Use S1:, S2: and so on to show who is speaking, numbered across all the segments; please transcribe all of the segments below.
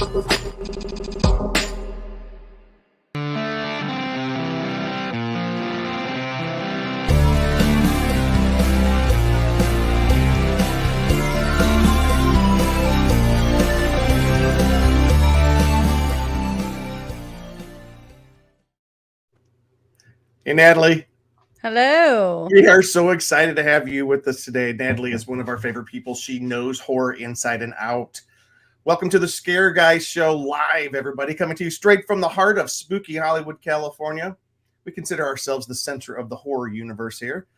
S1: Hey, Natalie.
S2: Hello.
S1: We are so excited to have you with us today. Natalie is one of our favorite people. She knows horror inside and out. Welcome to the Scare Guy Show live, everybody. Coming to you straight from the heart of spooky Hollywood, California. We consider ourselves the center of the horror universe here.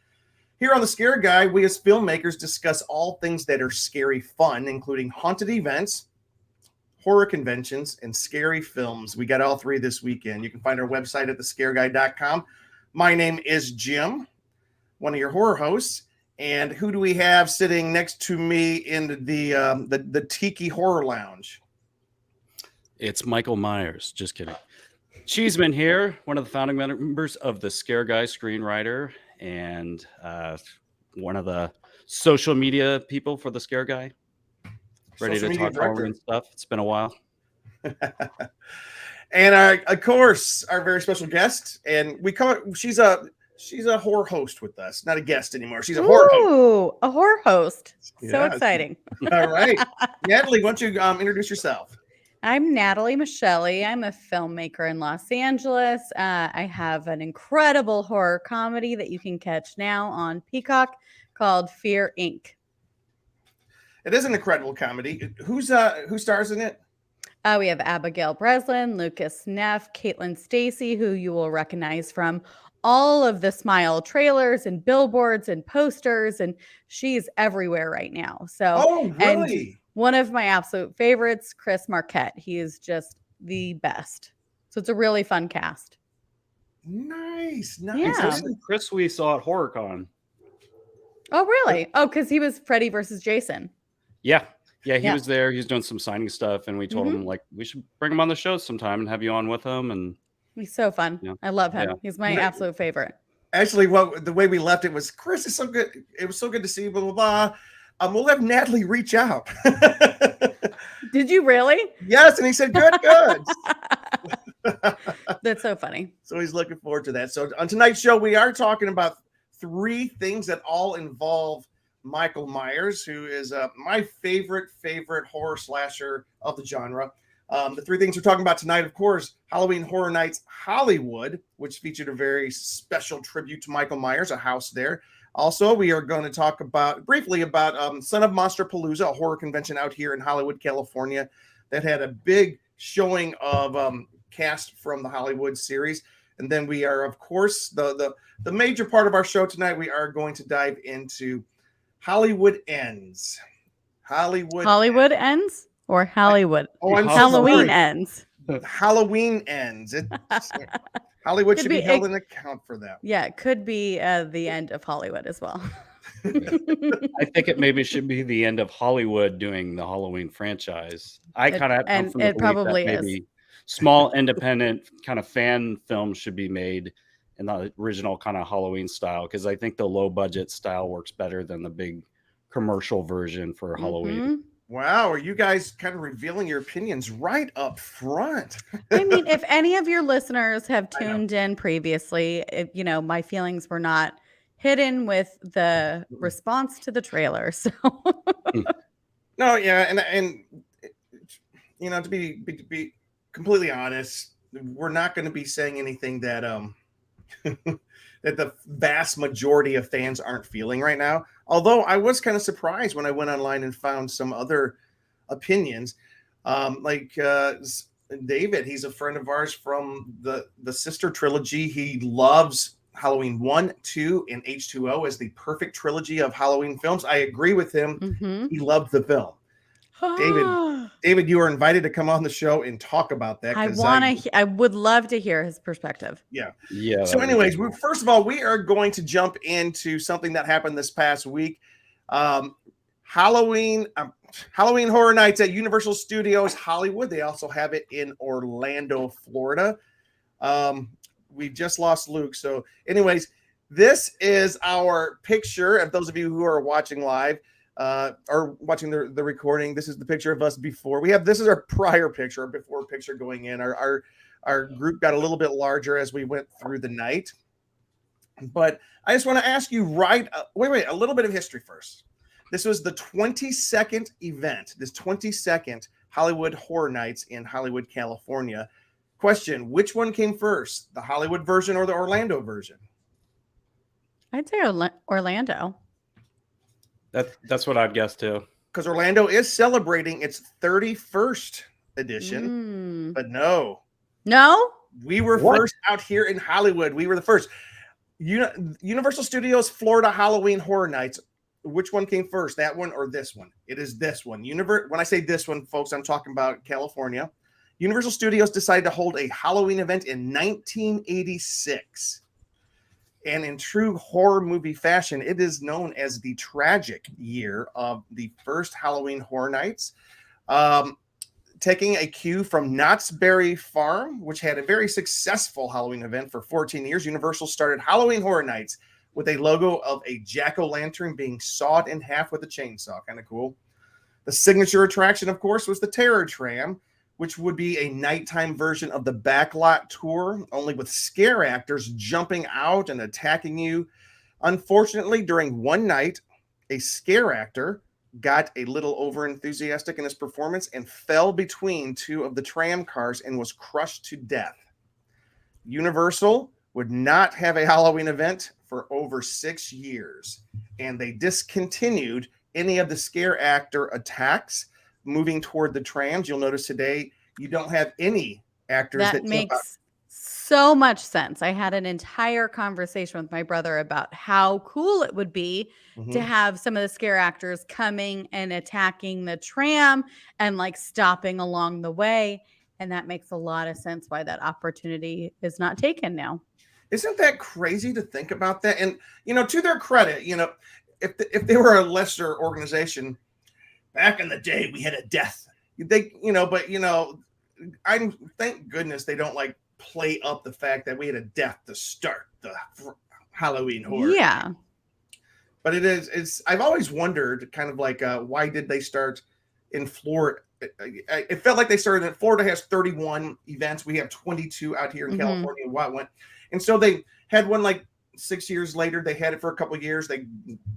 S1: Here on the Scare Guy, we as filmmakers discuss all things that are scary fun, including haunted events, horror conventions, and scary films. We got all three this weekend. You can find our website at thescareguy.com. My name is Jim, one of your horror hosts. And who do we have sitting next to me in the Tiki Horror Lounge?
S3: It's Michael Myers. Just kidding. Cheeseman here, one of the founding members of the Scare Guy screenwriter and one of the social media people for the Scare Guy. Ready to talk Halloween stuff. It's been a while.
S1: And of course, our very special guest, and we call it, she's a horror host with us, not a guest anymore. She's a horror host.
S2: Ooh, a horror host.
S1: Yes.
S2: So exciting.
S1: All right. Natalie, why don't you introduce yourself?
S2: I'm Natalie Michelli. I'm a filmmaker in Los Angeles. I have an incredible horror comedy that you can catch now on Peacock called Fear Inc.
S1: It is an incredible comedy. Who stars in it?
S2: We have Abigail Breslin, Lucas Neff, Caitlin Stacy, who you will recognize from all of the Smile trailers and billboards and posters, and she's everywhere right now. So,
S1: oh, really?
S2: And one of my absolute favorites, Chris Marquette. He is just the best. So it's a really fun cast.
S1: Nice.
S2: Yeah.
S3: Chris, we saw at HorrorCon.
S2: Oh, really? Oh, because he was Freddy versus Jason.
S3: Yeah, he was there. He was doing some signing stuff, and we told him like we should bring him on the show sometime and have you on with him. And
S2: he's so fun. Yeah. I love him. Yeah. He's my absolute favorite.
S1: Actually, the way we left it was, Chris is so good. It was so good to see you. Blah blah blah. We'll have Natalie reach out.
S2: Did you really?
S1: Yes, and he said, "Good."
S2: That's so funny.
S1: So he's looking forward to that. So on tonight's show, we are talking about 3 things that all involve Michael Myers, who is my favorite horror slasher of the genre. The 3 things we're talking about tonight, of course, Halloween Horror Nights Hollywood, which featured a very special tribute to Michael Myers, a house there. Also, we are going to talk briefly about Son of Monsterpalooza, a horror convention out here in Hollywood, California, that had a big showing of cast from the Hollywood series. And then we are, of course, the major part of our show tonight, we are going to dive into Hollywood Ends.
S2: Hollywood Ends or Hollywood?
S1: I'm
S2: Halloween Ends.
S1: Halloween Ends. Hollywood should be held in account for that.
S2: Yeah, it could be the end of Hollywood as well.
S3: I think it maybe should be the end of Hollywood doing the Halloween franchise. I kind of come from the belief that maybe small independent kind of fan films should be made in the original kind of Halloween style, because I think the low budget style works better than the big commercial version for Halloween.
S1: Wow, are you guys kind of revealing your opinions right up front?
S2: I mean, if any of your listeners have tuned in previously, my feelings were not hidden with the response to the trailer. So
S1: no, yeah, and to be completely honest, we're not going to be saying anything that that the vast majority of fans aren't feeling right now. Although I was kind of surprised when I went online and found some other opinions, like David. He's a friend of ours from the sister trilogy. He loves Halloween 1, 2, and H2O as the perfect trilogy of Halloween films. I agree with him. He loved the film. David, you are invited to come on the show and talk about that.
S2: I would love to hear his perspective.
S1: Yeah. So anyways, first of all, we are going to jump into something that happened this past week. Halloween Horror Nights at Universal Studios Hollywood. They also have it in Orlando, Florida. We just lost Luke. So anyways, this is our picture of those of you who are watching live. are watching the recording, this is the picture of us before. This is our prior picture, our before picture going in. Our group got a little bit larger as we went through the night. But I just want to ask you, wait, a little bit of history first. This was the 22nd event, this 22nd Hollywood Horror Nights in Hollywood, California. Question, which one came first, the Hollywood version or the Orlando version?
S2: I'd say Orlando.
S3: That's what I'd guess too.
S1: Because Orlando is celebrating its 31st edition, but no, we were first out here in Hollywood. We were the first. Universal Studios Florida Halloween Horror Nights. Which one came first, that one or this one? It is this one. When I say this one, folks, I'm talking about California. Universal Studios decided to hold a Halloween event in 1986. And in true horror movie fashion, it is known as the tragic year of the first Halloween Horror Nights. Taking a cue from Knott's Berry Farm, which had a very successful Halloween event for 14 years, Universal started Halloween Horror Nights with a logo of a jack-o'-lantern being sawed in half with a chainsaw. Kind of cool. The signature attraction, of course, was the Terror Tram, which would be a nighttime version of the Backlot Tour, only with scare actors jumping out and attacking you. Unfortunately, during one night, a scare actor got a little over-enthusiastic in his performance and fell between two of the tram cars and was crushed to death. Universal would not have a Halloween event for over 6 years, and they discontinued any of the scare actor attacks moving toward the trams. You'll notice today you don't have any actors that
S2: makes so much sense. I had an entire conversation with my brother about how cool it would be to have some of the scare actors coming and attacking the tram and like stopping along the way. And that makes a lot of sense why that opportunity is not taken now.
S1: Isn't that crazy to think about that? And, to their credit, if they were a lesser organization, back in the day, we had a death. I thank goodness they don't like play up the fact that we had a death to start the Halloween horror.
S2: Yeah.
S1: But it's I've always wondered kind of like, why did they start in Florida? It felt like they started in Florida has 31 events. We have 22 out here in California. And so they had one like 6 years later. They had it for a couple of years. They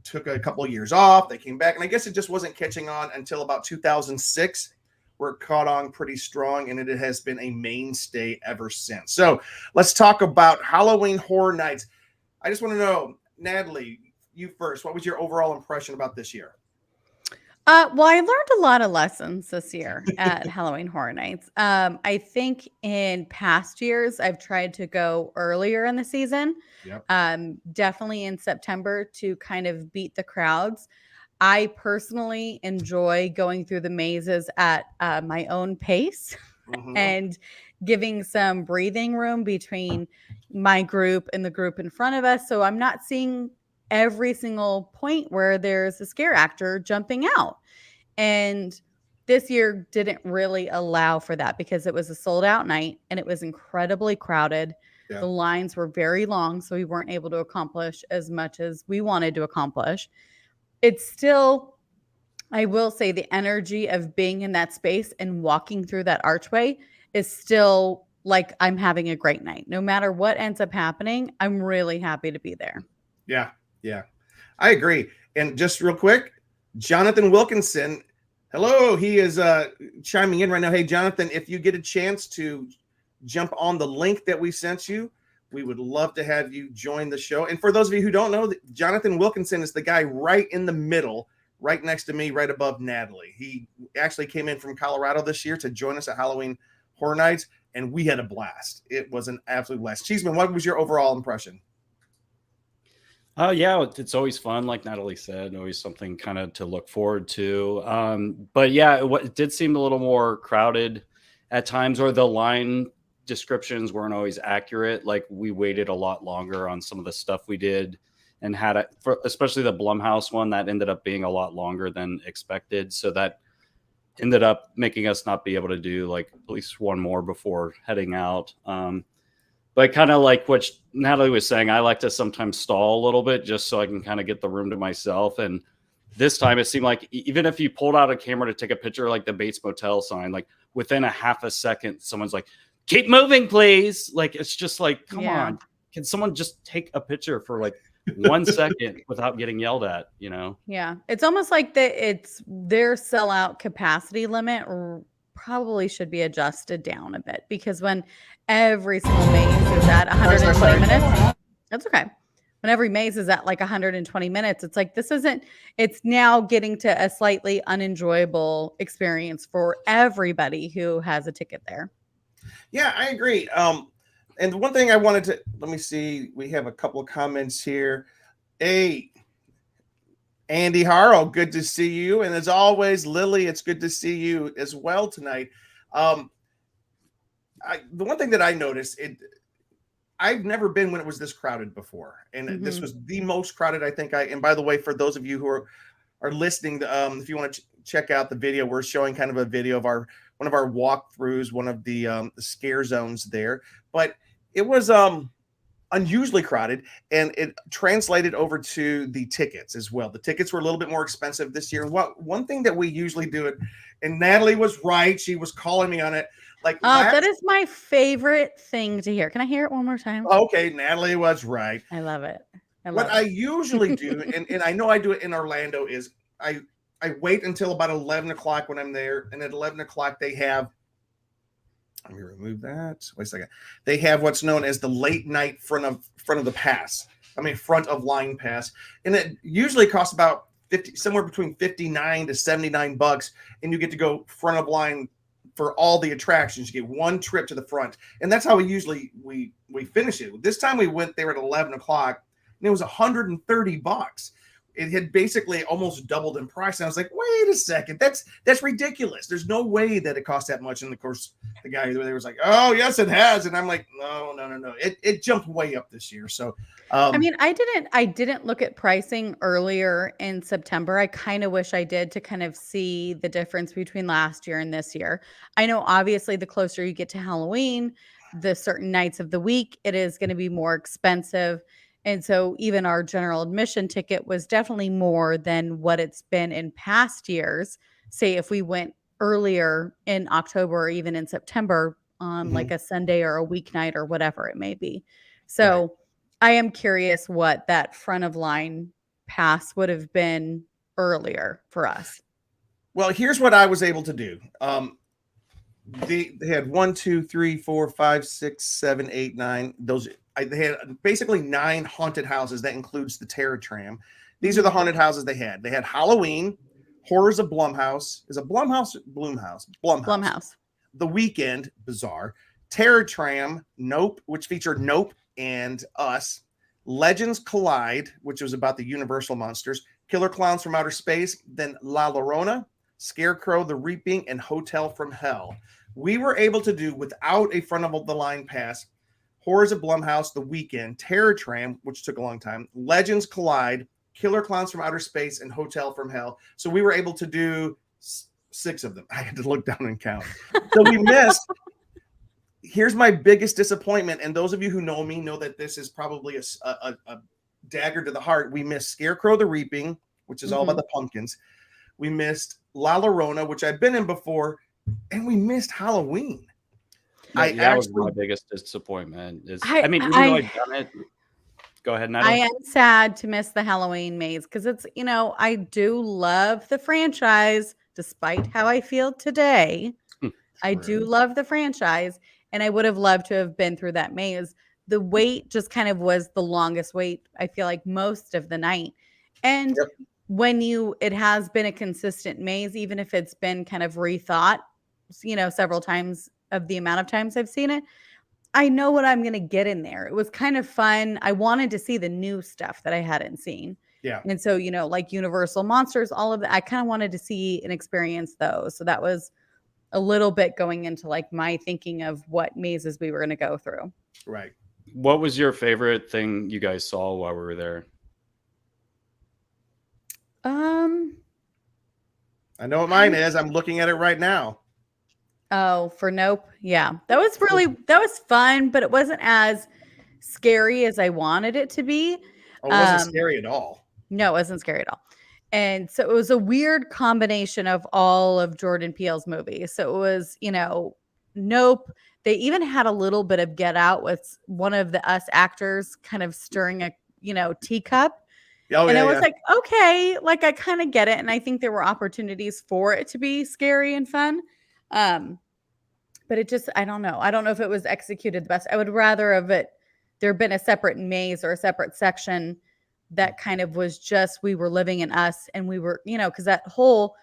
S1: took a couple of years off. They came back. And I guess it just wasn't catching on until about 2006, where it caught on pretty strong. And it has been a mainstay ever since. So let's talk about Halloween Horror Nights. I just want to know, Natalie, you first. What was your overall impression about this year?
S2: Well, I learned a lot of lessons this year at Halloween Horror Nights. I think in past years, I've tried to go earlier in the season, definitely in September to kind of beat the crowds. I personally enjoy going through the mazes at my own pace and giving some breathing room between my group and the group in front of us. So I'm not seeing every single point where there's a scare actor jumping out. And this year didn't really allow for that because it was a sold out night and it was incredibly crowded. Yeah. The lines were very long, so we weren't able to accomplish as much as we wanted to accomplish. It's still, I will say, the energy of being in that space and walking through that archway is still like I'm having a great night. No matter what ends up happening, I'm really happy to be there.
S1: Yeah. Yeah, I agree. And just real quick, Jonathan Wilkinson, hello. He is chiming in right now. Hey, Jonathan, if you get a chance to jump on the link that we sent you, we would love to have you join the show. And for those of you who don't know, Jonathan Wilkinson is the guy right in the middle, right next to me, right above Natalie. He actually came in from Colorado this year to join us at Halloween Horror Nights, and we had a blast. It was an absolute blast. Cheeseman, what was your overall impression?
S3: Yeah, it's always fun, like Natalie said, always something kind of to look forward to. But yeah, it did seem a little more crowded at times, or the line descriptions weren't always accurate. Like we waited a lot longer on some of the stuff we did and had it for, especially the Blumhouse one that ended up being a lot longer than expected. So that ended up making us not be able to do like at least one more before heading out. But kind of like what Natalie was saying, I like to sometimes stall a little bit just so I can kind of get the room to myself. And this time it seemed like even if you pulled out a camera to take a picture, like the Bates Motel sign, like within a half a second, someone's like, keep moving, please. Like, it's just like, come on. Can someone just take a picture for like 1 second without getting yelled at, you know?
S2: Yeah. It's almost like it's their sellout capacity limit probably should be adjusted down a bit, because when every single maze is at 120 minutes, that's okay. When every maze is at like 120 minutes, it's like, it's now getting to a slightly unenjoyable experience for everybody who has a ticket there.
S1: Yeah, I agree. And one thing I wanted to, let me see, we have a couple of comments here. Hey, Andy Harrow, good to see you. And as always, Lily, it's good to see you as well tonight. The one thing that I noticed, I've never been when it was this crowded before. And this was the most crowded, I think. And by the way, for those of you who are listening, if you want to check out the video, we're showing kind of a video of one of our walkthroughs, one of the scare zones there. But it was unusually crowded, and it translated over to the tickets as well. The tickets were a little bit more expensive this year. One thing that we usually do it, and Natalie was right. She was calling me on it. Like,
S2: that is my favorite thing to hear. Can I hear it one more time?
S1: Okay, Natalie was right.
S2: I love it.
S1: What I usually do, and I know I do it in Orlando, is I wait until about 11 o'clock when I'm there, and at 11 o'clock they have, let me remove that. Wait a second. They have what's known as the late night front of the pass. Front of line pass, and it usually costs about somewhere between $59 to $79, and you get to go front of line for all the attractions. You get one trip to the front, and that's how we finish it. This time we went there at 11 o'clock, and it was $130. It had basically almost doubled in price. And I was like, wait a second, that's ridiculous. There's no way that it cost that much. And of course, the guy there was like, oh yes, it has. And I'm like, no. It jumped way up this year. So
S2: I didn't look at pricing earlier in September. I kind of wish I did, to kind of see the difference between last year and this year. I know obviously the closer you get to Halloween, the certain nights of the week, it is going to be more expensive. And so even our general admission ticket was definitely more than what it's been in past years. Say if we went earlier in October or even in September on like a Sunday or a weeknight or whatever it may be. So right. I am curious what that front of line pass would have been earlier for us.
S1: Well, here's what I was able to do. They had 1, 2, 3, 4, 5, 6, 7, 8, 9. They had basically 9 haunted houses. That includes the Terror Tram. These are the haunted houses they had. They had Halloween, Horrors of Blumhouse. Is it Blumhouse? Blumhouse. The Weekend, Bizarre. Terror Tram, Nope, which featured Nope and Us. Legends Collide, which was about the Universal monsters. Killer Clowns from Outer Space. Then La Llorona, Scarecrow, The Reaping, and Hotel from Hell. We were able to do, without a front of the line pass, Horrors of Blumhouse, The Weekend, Terror Tram, which took a long time, Legends Collide, Killer Clowns from Outer Space, and Hotel from Hell. So we were able to do 6 of them. I had to look down and count. So we missed. Here's my biggest disappointment, and those of you who know me know that this is probably a dagger to the heart. We missed Scarecrow, The Reaping, which is all about the pumpkins. We missed La Llorona, which I've been in before, and we missed Halloween.
S3: That was my biggest disappointment. Even though I've done it. Go ahead, Natalie.
S2: I am sad to miss the Halloween maze, because it's, I do love the franchise, despite how I feel today. I do love the franchise, and I would have loved to have been through that maze. The wait just kind of was the longest wait, I feel like, most of the night. And when it has been a consistent maze, even if it's been kind of rethought, several times of the amount of times I've seen it, I know what I'm going to get in there. It was kind of fun. I wanted to see the new stuff that I hadn't seen.
S1: Yeah.
S2: And so, like Universal Monsters, all of that, I kind of wanted to see and experience those. So that was a little bit going into like my thinking of what mazes we were going to go through.
S1: Right.
S3: What was your favorite thing you guys saw while we were there?
S1: I know what mine is. I'm looking at it right now.
S2: Oh, for Nope. Yeah. That was fun, but it wasn't as scary as I wanted it to be.
S1: Oh, it wasn't scary at all.
S2: No, it wasn't scary at all. And so it was a weird combination of all of Jordan Peele's movies. So it was, Nope. They even had a little bit of Get Out with one of the Us actors kind of stirring a, teacup.
S1: Oh,
S2: and
S1: yeah,
S2: I was like, okay, like I kind of get it. And I think there were opportunities for it to be scary and fun. But it just, I don't know. I don't know if it was executed the best. I would rather have there been a separate maze or a separate section that kind of was just, we were living in Us and we were, because that whole,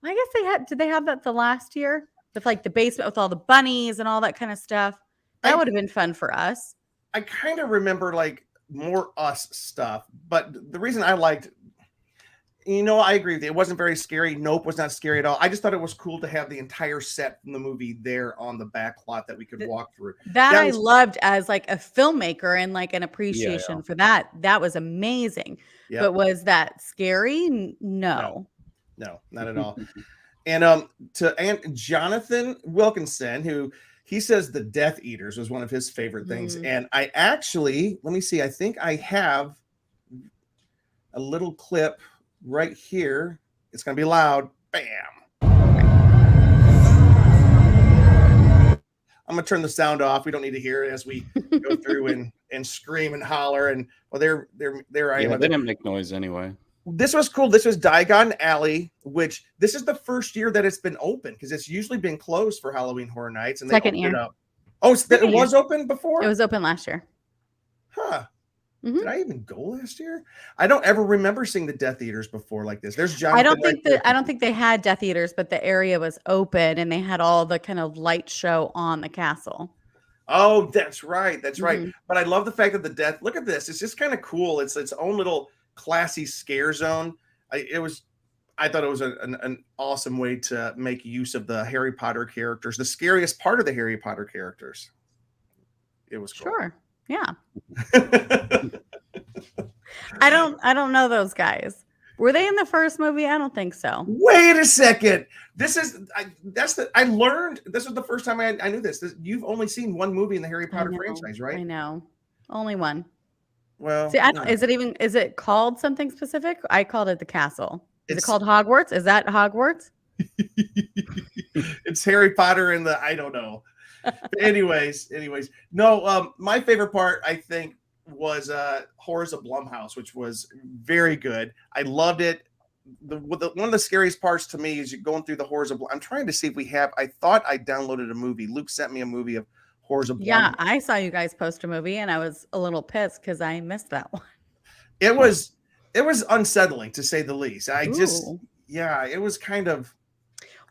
S2: I guess did they have that the last year? With like the basement with all the bunnies and all that kind of stuff. That would have been fun for us.
S1: I kind of remember like more Us stuff, but the reason I liked, I agree with you. It wasn't very scary. Nope was not scary at all. I just thought it was cool to have the entire set from the movie there on the back lot that we could walk through.
S2: That I loved as like a filmmaker and like an appreciation for that. That was amazing. Yep. But was that scary? No,
S1: not at all. And Jonathan Wilkinson, who he says the Death Eaters was one of his favorite things. And I actually, let me see, I think I have a little clip right here. It's going to be loud. Bam. I'm going to turn the sound off. We don't need to hear it as we go through and scream and holler. And well, there I am.
S3: They didn't make noise anyway.
S1: This was cool. This was Diagon Alley, which this is the first year that it's been open because it's usually been closed for Halloween Horror Nights. And
S2: second year.
S1: It up. Oh, it was open before?
S2: It was open last year.
S1: Huh. Mm-hmm. Did I even go last year? I don't ever remember seeing the Death Eaters before like this. There's Jonathan.
S2: I don't think they had Death Eaters, but the area was open and they had all the kind of light show on the castle.
S1: Oh, that's right. That's right. But I love the fact that the Death. Look at this. It's just kind of cool. It's its own little classy scare zone. I thought it was an awesome way to make use of the Harry Potter characters, the scariest part of the Harry Potter characters. It was cool.
S2: Sure. Yeah. I don't know those guys. Were they in the first movie? I don't think so.
S1: Wait a second. I learned this was the first time I knew this. You've only seen one movie in the Harry Potter franchise, right?
S2: I know. Only one.
S1: Well,
S2: see, is it called something specific? I called it the castle. Is it called Hogwarts? Is that Hogwarts?
S1: It's Harry Potter and I don't know. anyways, no, my favorite part, I think, was Horrors of Blumhouse, which was very good. I loved it. One of the scariest parts to me is you're going through the Horrors of I'm trying to see if we have, I thought I downloaded a movie. Luke sent me a movie of Horrors of Blumhouse.
S2: Yeah, I saw you guys post a movie and I was a little pissed because I missed that one.
S1: It was unsettling to say the least. It was kind of.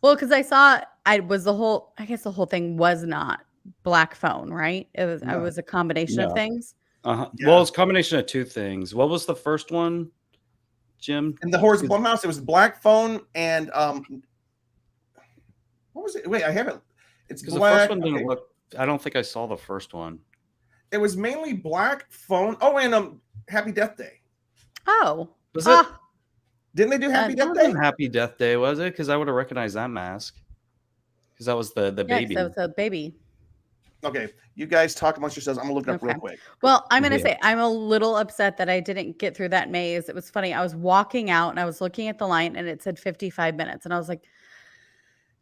S2: Well, because I guess the whole thing was not Black Phone, right? It was a combination of things.
S3: Yeah. Well, it's a combination of two things. What was the first one, Jim?
S1: In the Horrors of Blumhouse, it was Black Phone and what was it? Wait, I haven't. It's Black.
S3: The first one didn't look. I don't think I saw the first one.
S1: It was mainly Black Phone. Oh, and Happy Death Day.
S2: Oh,
S3: was it?
S1: Didn't they do Happy Death Day?
S3: Happy Death Day, was it? Because I would have recognized that mask. Because that was the baby.
S2: That was a baby.
S1: Okay, you guys talk amongst yourselves. I'm gonna look it up real quick.
S2: Well, I'm gonna say I'm a little upset that I didn't get through that maze. It was funny. I was walking out and I was looking at the line and it said 55 minutes, and I was like,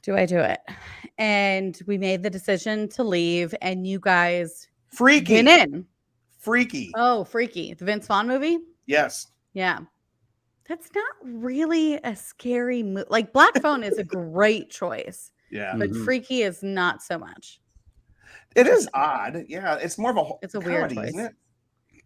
S2: "Do I do it?" And we made the decision to leave, and you guys
S1: went
S2: in.
S1: Freaky.
S2: Oh, Freaky, the Vince Vaughn movie.
S1: Yes.
S2: Yeah. That's not really a scary movie. Like Black Phone is a great choice.
S1: Yeah.
S2: But Freaky is not so much.
S1: It is odd. Yeah. It's more of
S2: a
S1: comedy,
S2: weird choice,
S1: isn't it?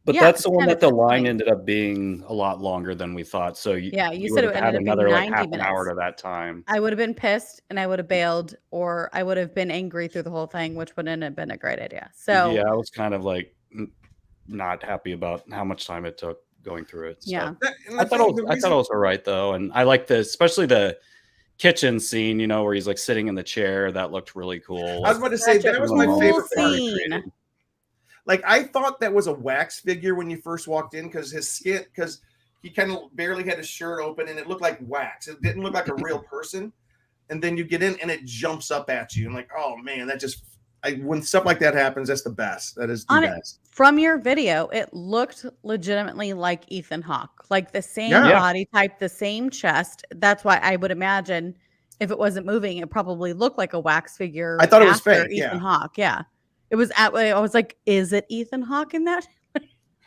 S3: But that's the one that the line ended up being a lot longer than we thought. So you
S2: said it
S3: had
S2: ended
S3: another
S2: up
S3: like
S2: being
S3: half
S2: 90
S3: an hour to that time.
S2: I would have been pissed and I would have bailed, or I would have been angry through the whole thing, which wouldn't have been a great idea. So
S3: yeah, I was kind of like not happy about how much time it took going through it. So.
S2: Yeah.
S3: I thought it was all right though. And I like especially the kitchen scene, where he's like sitting in the chair. That looked really cool.
S1: I was about to say that was my favorite
S2: scene.
S1: Part. Like I thought that was a wax figure when you first walked in because his skin, because he kind of barely had his shirt open and it looked like wax. It didn't look like a real person. And then you get in and it jumps up at you and like, oh man, that just when stuff like that happens, that's the best. That is the best.
S2: From your video, it looked legitimately like Ethan Hawke, like the same body type, the same chest. That's why I would imagine if it wasn't moving, it probably looked like a wax figure.
S1: I thought it was fake.
S2: Ethan Hawke. Yeah. It was I was like, is it Ethan Hawke in that?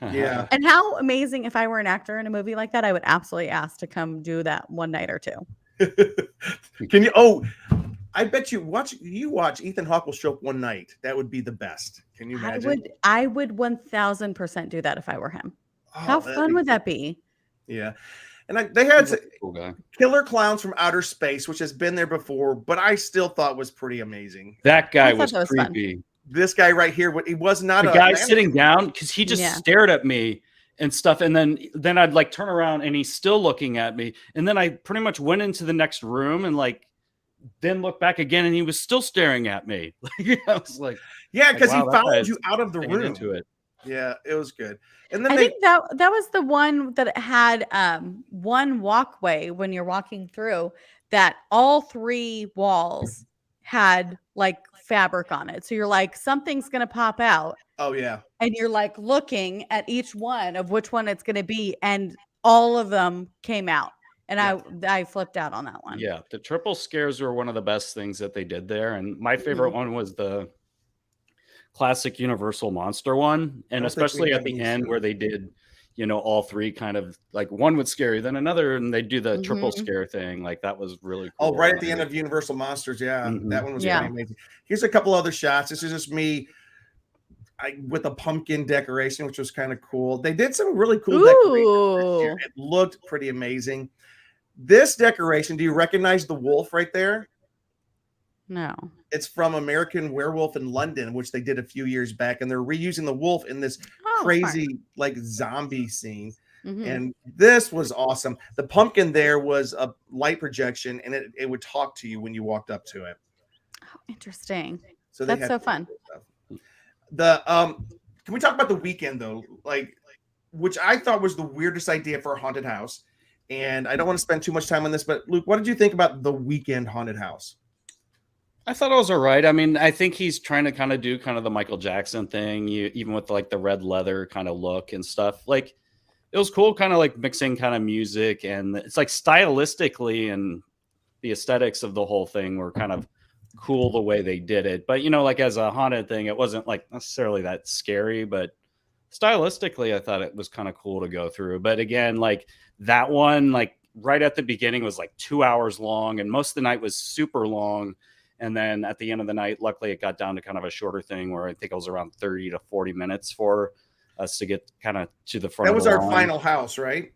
S1: Yeah.
S2: And how amazing if I were an actor in a movie like that, I would absolutely ask to come do that one night or two.
S1: Can you? Oh, I bet you watch Ethan Hawke will show up one night. That would be the best. Can you imagine?
S2: I would 1000% do that if I were him.
S1: Oh,
S2: how fun would that be?
S1: Yeah. And they had
S3: cool
S1: Killer Clowns from Outer Space, which has been there before, but I still thought was pretty amazing.
S3: That guy was creepy.
S2: Fun.
S1: This guy right here, he was not
S3: the guy sitting down because he just stared at me and stuff. And then I'd like turn around and he's still looking at me. And then I pretty much went into the next room and like then looked back again and he was still staring at me. I was like,
S1: yeah, because he followed you out of the room.
S3: Into it.
S1: Yeah, it was good. And then
S2: I think that was the one that had one walkway when you're walking through that all three walls had like fabric on it. So you're like, something's going to pop out.
S1: Oh, yeah.
S2: And you're like looking at each one of which one it's going to be. And all of them came out. And I flipped out on that one.
S3: Yeah. The triple scares were one of the best things that they did there. And my favorite one was the classic Universal Monster one. And especially at the end where they did, all three kind of like one would scare you, then another, and they do the triple scare thing. Like that was really cool.
S1: Oh, right at the end of Universal Monsters. Yeah. That one was pretty amazing. Here's a couple other shots. This is just me with a pumpkin decoration, which was kind of cool. They did some really cool decorations. It looked pretty amazing. This decoration, do you recognize the wolf right there?
S2: No.
S1: It's from American Werewolf in London, which they did a few years back, and they're reusing the wolf in this crazy like zombie scene. And this was awesome. The pumpkin there was a light projection, and it would talk to you when you walked up to it.
S2: Oh, interesting. So
S1: that's
S2: so fun.
S1: Can we talk about the weekend though? Like, which I thought was the weirdest idea for a haunted house. And I don't want to spend too much time on this, but Luke, what did you think about the weekend haunted house?
S3: I thought it was all right. I mean, I think he's trying to kind of do kind of the Michael Jackson thing, even with like the red leather kind of look and stuff. Like it was cool, kind of like mixing kind of music, and it's like stylistically and the aesthetics of the whole thing were kind of cool the way they did it. But like as a haunted thing, it wasn't like necessarily that scary, but stylistically, I thought it was kind of cool to go through. But again, like that one, like right at the beginning was like 2 hours long, and most of the night was super long. And then at the end of the night, luckily it got down to kind of a shorter thing where I think it was around 30 to 40 minutes for us to get kind of to the front.
S1: That was our final house, right?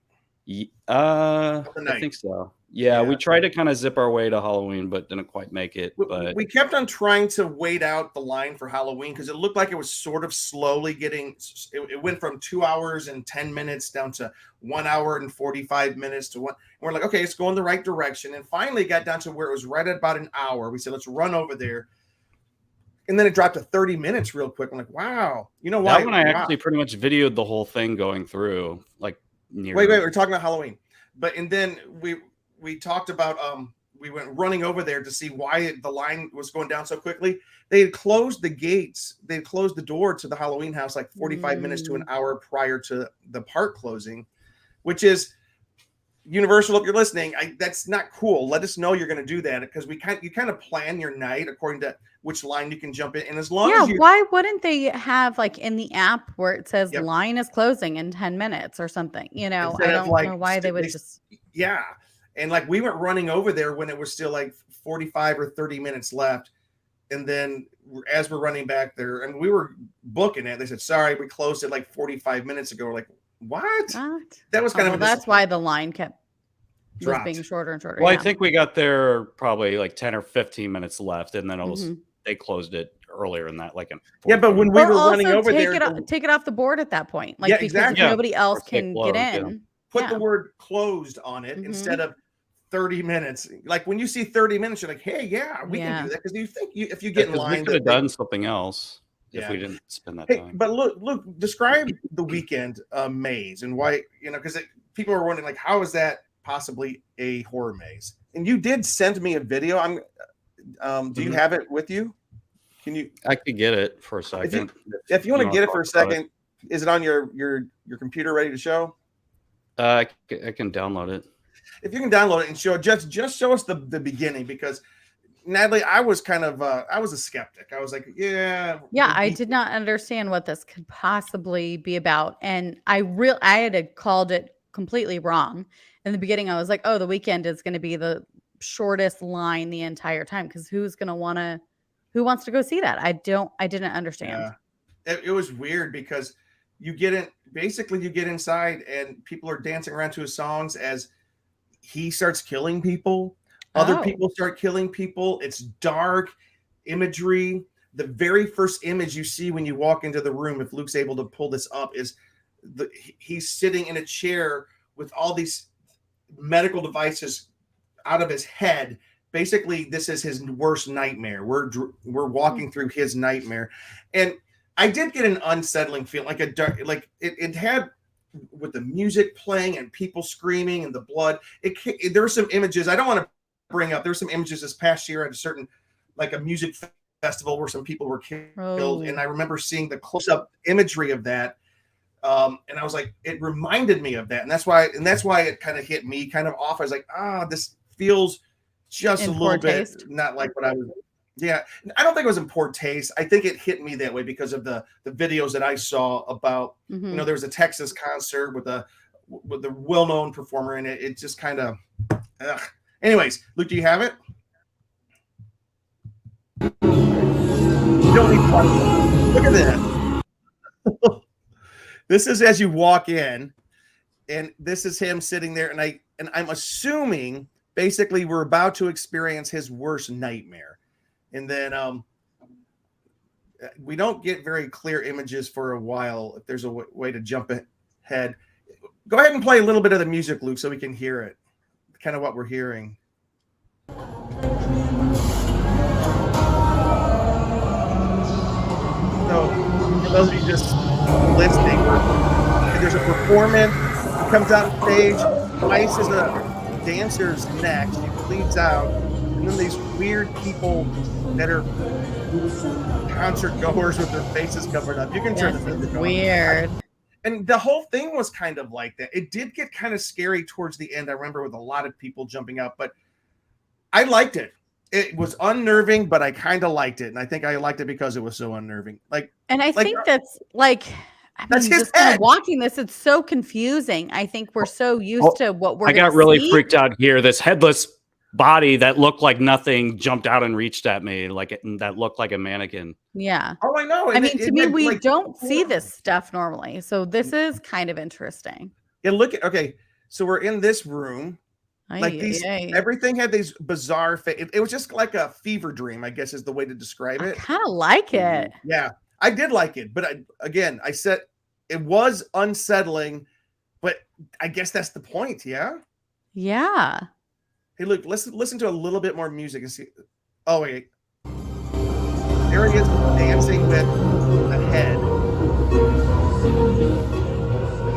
S3: I think so. Yeah, we tried to kind of zip our way to Halloween, but didn't quite make it. But
S1: we kept on trying to wait out the line for Halloween because it looked like it was sort of slowly getting. It went from 2 hours and 10 minutes down to 1 hour and 45 minutes to one. And we're like, okay, it's going the right direction. And finally, it got down to where it was right at about an hour. We said, let's run over there. And then it dropped to 30 minutes real quick. I'm like, wow, you know why?
S3: That one I actually pretty much videoed the whole thing going through. Like,
S1: wait, we're talking about Halloween, and then we talked about we went running over there to see why the line was going down so quickly. They had closed the gates. They had closed the door to the Halloween house like 45 minutes to an hour prior to the park closing, which is Universal. If you're listening, that's not cool. Let us know you're going to do that because you kind of plan your night according to which line you can jump in. And as long as
S2: why wouldn't they have like in the app where it says line is closing in 10 minutes or something? I don't know why they would just.
S1: Yeah. And like we went running over there when it was still like 45 or 30 minutes left. And then as we're running back there and we were booking it, they said, sorry, we closed it like 45 minutes ago. We're like, what? That was kind of
S2: that's why the line kept being shorter and shorter.
S3: Well, I think we got there probably like 10 or 15 minutes left. And then it was, they closed it earlier than that. Like
S1: but when we were running over there,
S2: take it off the board at that point. Like because nobody else can get in.
S1: Put the word closed on it instead of 30 minutes. Like when you see 30 minutes, you're like, hey, we can do that. Because you think if you get in line,
S3: we could have done something else if we didn't spend that time.
S1: But look, describe the weekend maze and why, because people are wondering, like, how is that possibly a horror maze? And you did send me a video. Do you have it with you? Can you?
S3: I could get it for a second.
S1: If you want to get it for a second, is it on your computer ready to show?
S3: I can download it.
S1: If you can download it and show it, just show us the beginning, because Natalie, I was kind of I was a skeptic. I was like,
S2: I did not understand what this could possibly be about, and I had called it completely wrong in the beginning. I was like, oh, The Weeknd is going to be the shortest line the entire time, because who wants to go see that? I didn't understand.
S1: It was weird, because you get inside and people are dancing around to his songs as he starts killing people. Other people start killing people. It's dark imagery. The very first image you see when you walk into the room, if Luke's able to pull this up, is he's sitting in a chair with all these medical devices out of his head. Basically, this is his worst nightmare. We're walking through his nightmare, and I did get an unsettling feeling, like it had, with the music playing and people screaming and the blood. There were some images I don't want to bring up. There were some images this past year at a certain, like, a music festival where some people were killed, and I remember seeing the close-up imagery of that. And I was like, it reminded me of that, and that's why it kind of hit me kind of off. I was like, this feels just a little bit not like what I was. Yeah, I don't think it was in poor taste. I think it hit me that way because of the videos that I saw about, there was a Texas concert with a well-known performer in it. It just kind of, anyways, Luke, do you have it? You don't need to look at that. This is as you walk in, and this is him sitting there, and I'm assuming basically we're about to experience his worst nightmare. And then we don't get very clear images for a while. If there's a way to jump ahead, go ahead and play a little bit of the music, Luke, so we can hear it, kind of what we're hearing. So, for those of you just listening, there's a performance. He comes out on stage, ices a dancer's neck, she bleeds out, and then these weird people that are concert goers with their faces covered up. You can turn the music on.
S2: Weird.
S1: And the whole thing was kind of like that. It did get kind of scary towards the end. I remember with a lot of people jumping out, but I liked it. It was unnerving, but I kind of liked it. And I think I liked it because it was so unnerving.
S2: And I think that's like,
S1: that's his
S2: just kind of watching this, it's so confusing. I think we're so used to what we're.
S3: I got really freaked out here. This headless body that looked like nothing jumped out and reached at me, that looked like a mannequin.
S2: Yeah.
S1: Oh, I know.
S2: I mean, to me, we don't see this stuff normally, so this is kind of interesting.
S1: Yeah. Okay. So we're in this room. Everything had these bizarre. It was just like a fever dream, I guess, is the way to describe it.
S2: I kind of like it.
S1: Yeah, I did like it, but I said it was unsettling, but I guess that's the point. Yeah.
S2: Yeah.
S1: Hey, look, listen to a little bit more music and see. Oh wait, there he is dancing with a head.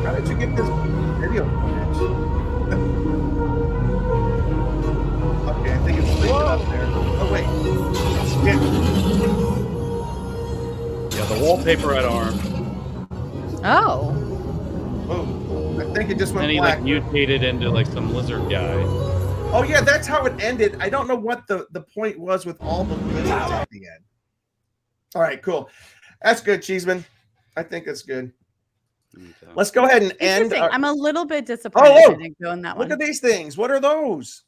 S1: How did you get this video footage? Okay, I think it's linked up there. Oh wait,
S3: yeah, the wallpaper at arm.
S2: Oh.
S1: Oh, I think it just went.
S3: And he
S1: black.
S3: Mutated into some lizard guy.
S1: Oh yeah, that's how it ended. I don't know what the point was with all the lizards at the end. All right, cool. That's good, Cheeseman. I think that's good. Okay. Let's go ahead and end.
S2: I'm a little bit disappointed I didn't go in that one.
S1: Look at these things. What are those?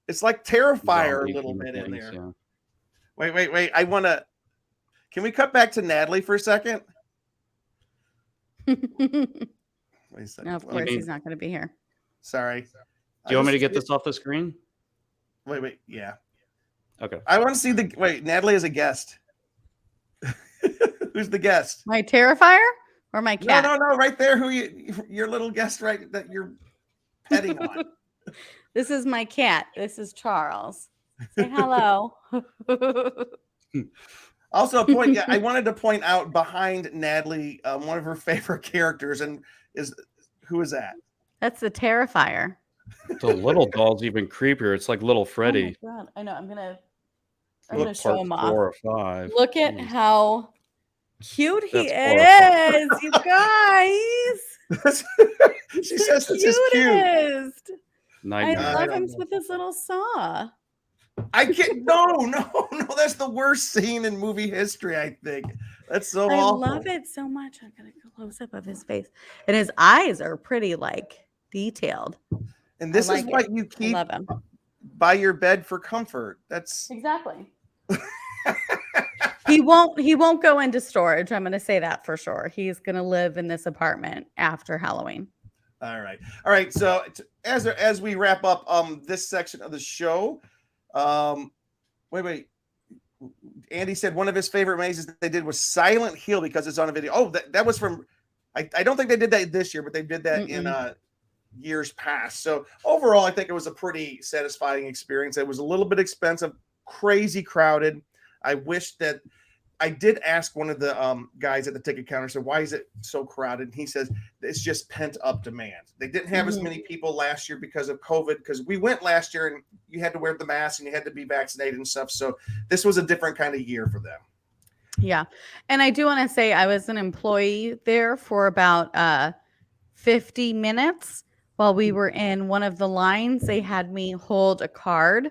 S1: It's like Terrifier a little bit in there. Yeah. Wait. I want to. Can we cut back to Natalie for a second? Wait a second.
S2: No, of course, he's not going to be here.
S1: Sorry.
S3: Do you want me to get this off the screen?
S1: Wait. Yeah. Okay. I want to see Natalie as a guest. Who's the guest?
S2: My Terrifier or my cat?
S1: No. Right there. Your little guest, right? That you're petting on.
S2: This is my cat. This is Charles. Say hello.
S1: Also, I wanted to point out behind Natalie, one of her favorite characters, and who is that?
S2: That's the Terrifier.
S3: The little doll's even creepier. It's like little Freddy.
S2: Oh my God. I know. I'm gonna. I'm going to show him off.
S3: 4 or 5.
S2: Look at how cute he
S3: That's
S2: is, you guys.
S1: She says it's his cute.
S2: I love him with his little saw.
S1: I can't. No. That's the worst scene in movie history. I think that's so awful.
S2: I love it so much. I'm gonna go close up of his face, and his eyes are pretty detailed.
S1: And this is what you keep by your bed for comfort. That's
S2: exactly. He won't go into storage. I'm gonna say that for sure. He's gonna live in this apartment after Halloween.
S1: All right. So as we wrap up this section of the show, wait. Andy said one of his favorite mazes that they did was Silent Hill because it's on a video. Oh, that was from. I don't think they did that this year, but they did that in years past. So overall, I think it was a pretty satisfying experience. It was a little bit expensive, crazy crowded. I wish that. I did ask one of the guys at the ticket counter, so why is it so crowded? And he says it's just pent up demand. They didn't have as many people last year because of COVID, because we went last year and you had to wear the mask and you had to be vaccinated and stuff. So this was a different kind of year for them.
S2: Yeah. And I do want to say I was an employee there for about 50 minutes while we were in one of the lines. They had me hold a card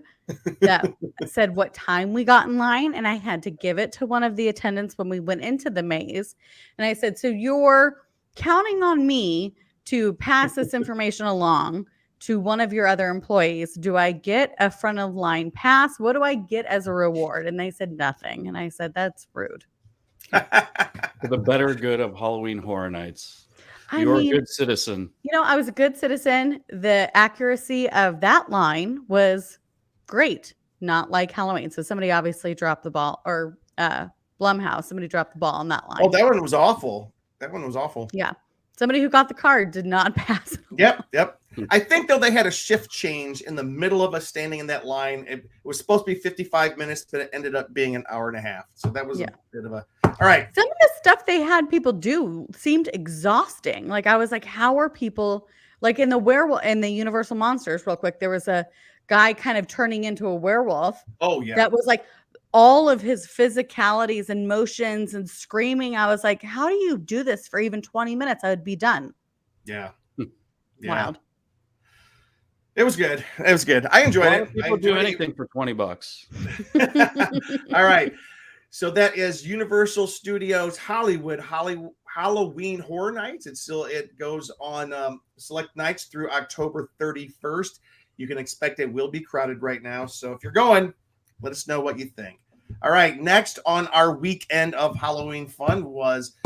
S2: that said what time we got in line, and I had to give it to one of the attendants when we went into the maze. And I said, so you're counting on me to pass this information along to one of your other employees. Do I get a front of line pass? What do I get as a reward? And they said nothing. And I said, that's rude.
S3: For the better good of Halloween Horror Nights. You're a good citizen.
S2: I was a good citizen. The accuracy of that line was great, not like Halloween. So somebody obviously dropped the ball, or Blumhouse, somebody dropped the ball on that line.
S1: Oh, that one was awful. Yeah.
S2: Somebody who got the card did not pass.
S1: Yep. I think, though, they had a shift change in the middle of us standing in that line. It was supposed to be 55 minutes, but it ended up being an hour and a half. So that was a bit of a... All right.
S2: Some of the stuff they had people do seemed exhausting. I was like, how are people... in the Universal Monsters, real quick, there was a guy kind of turning into a werewolf.
S1: Oh, yeah.
S2: That was all of his physicalities and motions and screaming. I was like, how do you do this for even 20 minutes? I would be done.
S1: Yeah.
S2: Wild.
S1: It was good. I enjoyed it.
S3: People do anything for
S1: $20. All right. So that is Universal Studios Hollywood Halloween Horror Nights. It goes on select nights through October 31st. You can expect it will be crowded right now. So if you're going, let us know what you think. All right. Next on our weekend of Halloween fun was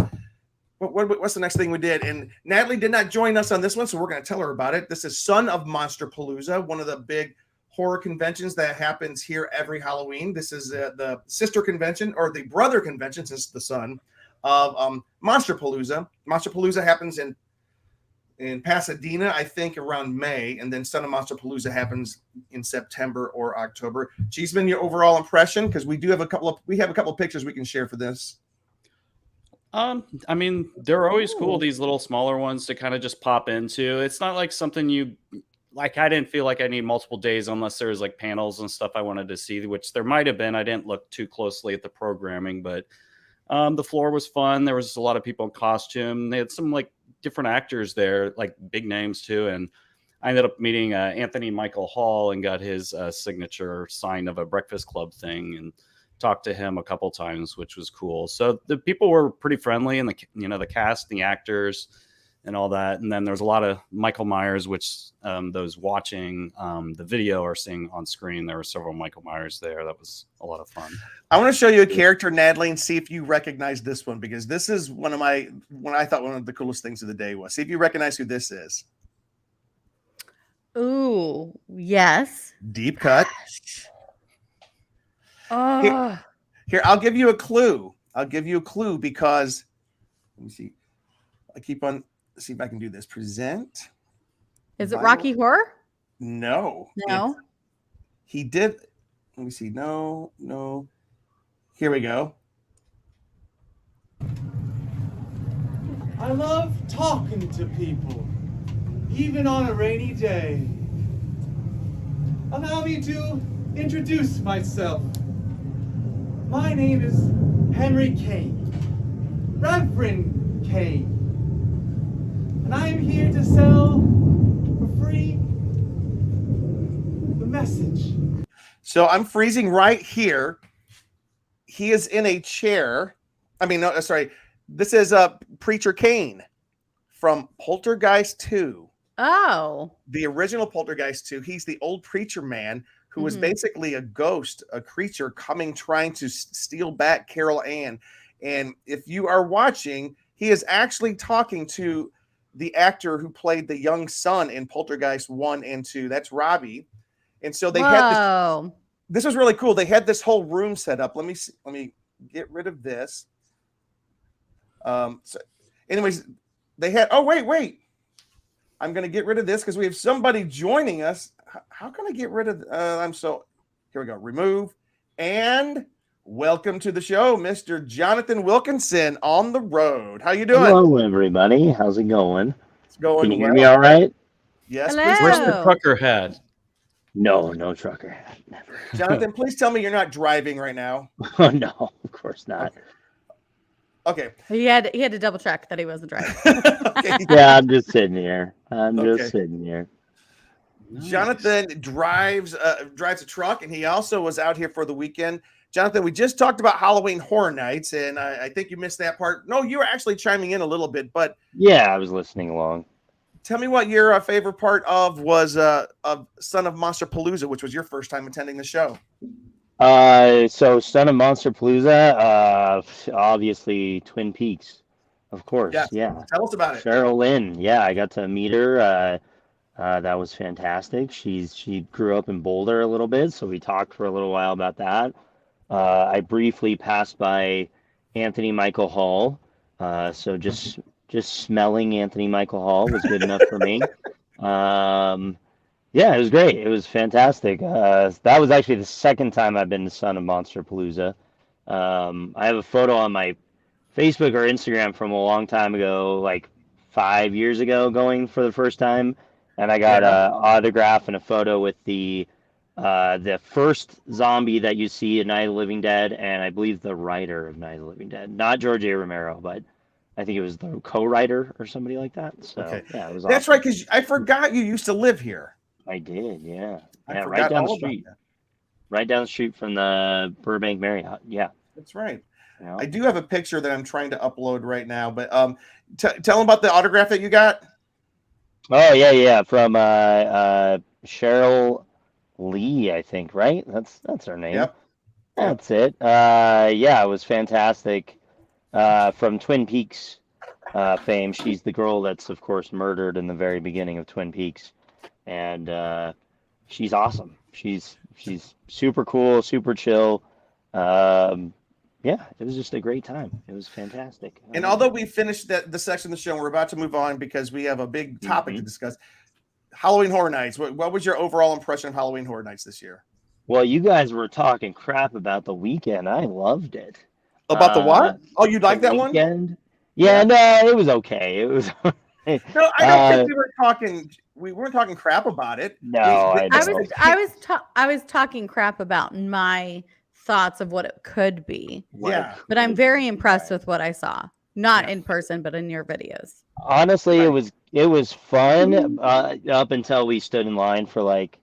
S1: what's the next thing we did? And Natalie did not join us on this one, so we're going to tell her about it. This is Son of Monsterpalooza, one of the big horror conventions that happens here every Halloween. This is the sister convention, or the brother convention, since the son of Monsterpalooza. Monsterpalooza happens in Pasadena, I think, around May, and then Son of Monsterpalooza happens in September or October. Cheeseman, your overall impression, because we have a couple of pictures we can share for this.
S3: I mean, they're always cool, these little smaller ones to kind of just pop into. It's not like something I didn't feel like I need multiple days unless there was panels and stuff I wanted to see, which there might have been. I didn't look too closely at the programming, but the floor was fun. There was a lot of people in costume. They had some different actors there, big names too. And I ended up meeting Anthony Michael Hall and got his signature sign of a Breakfast Club thing, and talked to him a couple times, which was cool. So the people were pretty friendly, and the cast, the actors, and all that. And then there's a lot of Michael Myers, which those watching the video are seeing on screen. There were several Michael Myers there. That was a lot of fun.
S1: I want to show you a character, Natalie, and see if you recognize this one, because this is one I thought one of the coolest things of the day was. See if you recognize who this is.
S2: Ooh, yes.
S1: Deep cut.
S2: Oh.
S1: Here, I'll give you a clue. Because let me see. I keep on see if I can do this. Present.
S2: Is it Rocky Horror?
S1: No. He did. Let me see. No. Here we go.
S4: I love talking to people, even on a rainy day. Allow me to introduce myself. My name is Henry Kane, Reverend Kane, and I am here to sell for free the message.
S1: So I'm freezing right here. He is in a chair. I mean, no, sorry. This is Preacher Kane from Poltergeist 2.
S2: Oh.
S1: The original Poltergeist 2. He's the old preacher man who was basically a ghost, a creature trying to steal back Carol Ann. And if you are watching, he is actually talking to the actor who played the young son in Poltergeist 1 and 2. That's Robbie. And so they had this was really cool. They had this whole room set up. Let me get rid of this. So anyways, they had, wait. I'm going to get rid of this because we have somebody joining us. How can I get rid of, here we go. Remove and welcome to the show, Mr. Jonathan Wilkinson on the road. How you doing?
S5: Hello, everybody. How's it going?
S1: It's going
S5: Can you hear
S1: well.
S5: me all right?
S1: Yes.
S2: Hello.
S1: Please.
S3: Where's the trucker hat?
S5: No trucker hat. Never.
S1: Jonathan, please tell me you're not driving right now.
S5: Oh, no, of course not.
S1: Okay.
S2: He had to double check that he wasn't driving.
S1: Okay.
S5: Yeah, I'm just sitting here.
S1: Jonathan drives a truck, and he also was out here for the weekend. Jonathan, we just talked about Halloween Horror Nights, and I think you missed that part. No, you were actually chiming in a little bit, but
S5: Yeah, I was listening along.
S1: tell me what your favorite part was of Son of Monsterpalooza, which was your first time attending the show.
S5: So Son of Monsterpalooza, obviously Twin Peaks, of course.
S1: Yes.
S5: Yeah.
S1: Tell us about it.
S5: Cheryl Lynn. Yeah, I got to meet her. That was fantastic. She grew up in Boulder a little bit, so we talked for a little while about that. I briefly passed by Anthony Michael Hall, so just smelling Anthony Michael Hall was good enough for me. Yeah, it was great. It was fantastic. That was actually the second time I've been to Son of Monsterpalooza. I have a photo on my Facebook or Instagram from a long time ago, like 5 years ago, going for the first time, and I got an autograph and a photo with the first zombie that you see in Night of the Living Dead, and I believe the writer of Night of the Living Dead, not George A. Romero, but I think it was the co-writer or somebody like that. So yeah, it was awesome.
S1: That's right, because I forgot you used to live here.
S5: I did, yeah.
S1: I
S5: Right down the
S1: all
S5: street.
S1: about that.
S5: Right down the street from the Burbank Marriott. Yeah.
S1: That's right.
S5: Yeah.
S1: I do have a picture that I'm trying to upload right now, but tell them about the autograph that you got.
S5: Oh yeah, from Cheryl Lee, I think, right? That's her name.
S1: Yep.
S5: That's it. Yeah, it was fantastic. From Twin Peaks fame. She's the girl that's of course murdered in the very beginning of Twin Peaks. And she's awesome. She's super cool, super chill. Yeah, it was just a great time. It was fantastic.
S1: And although we finished the section of the show, we're about to move on because we have a big topic to discuss. Halloween Horror Nights. What was your overall impression of Halloween Horror Nights this year?
S5: Well, you guys were talking crap about the weekend. I loved it.
S1: About the what? Oh, you like that one?
S5: Yeah, no, it was okay. It was.
S1: No, I don't think we weren't talking crap about it.
S5: No,
S2: I was talking crap about my thoughts of what it could be.
S1: Yeah.
S2: But I'm very impressed with what I saw. Not in person, but in your videos.
S5: Honestly, it was fun up until we stood in line for like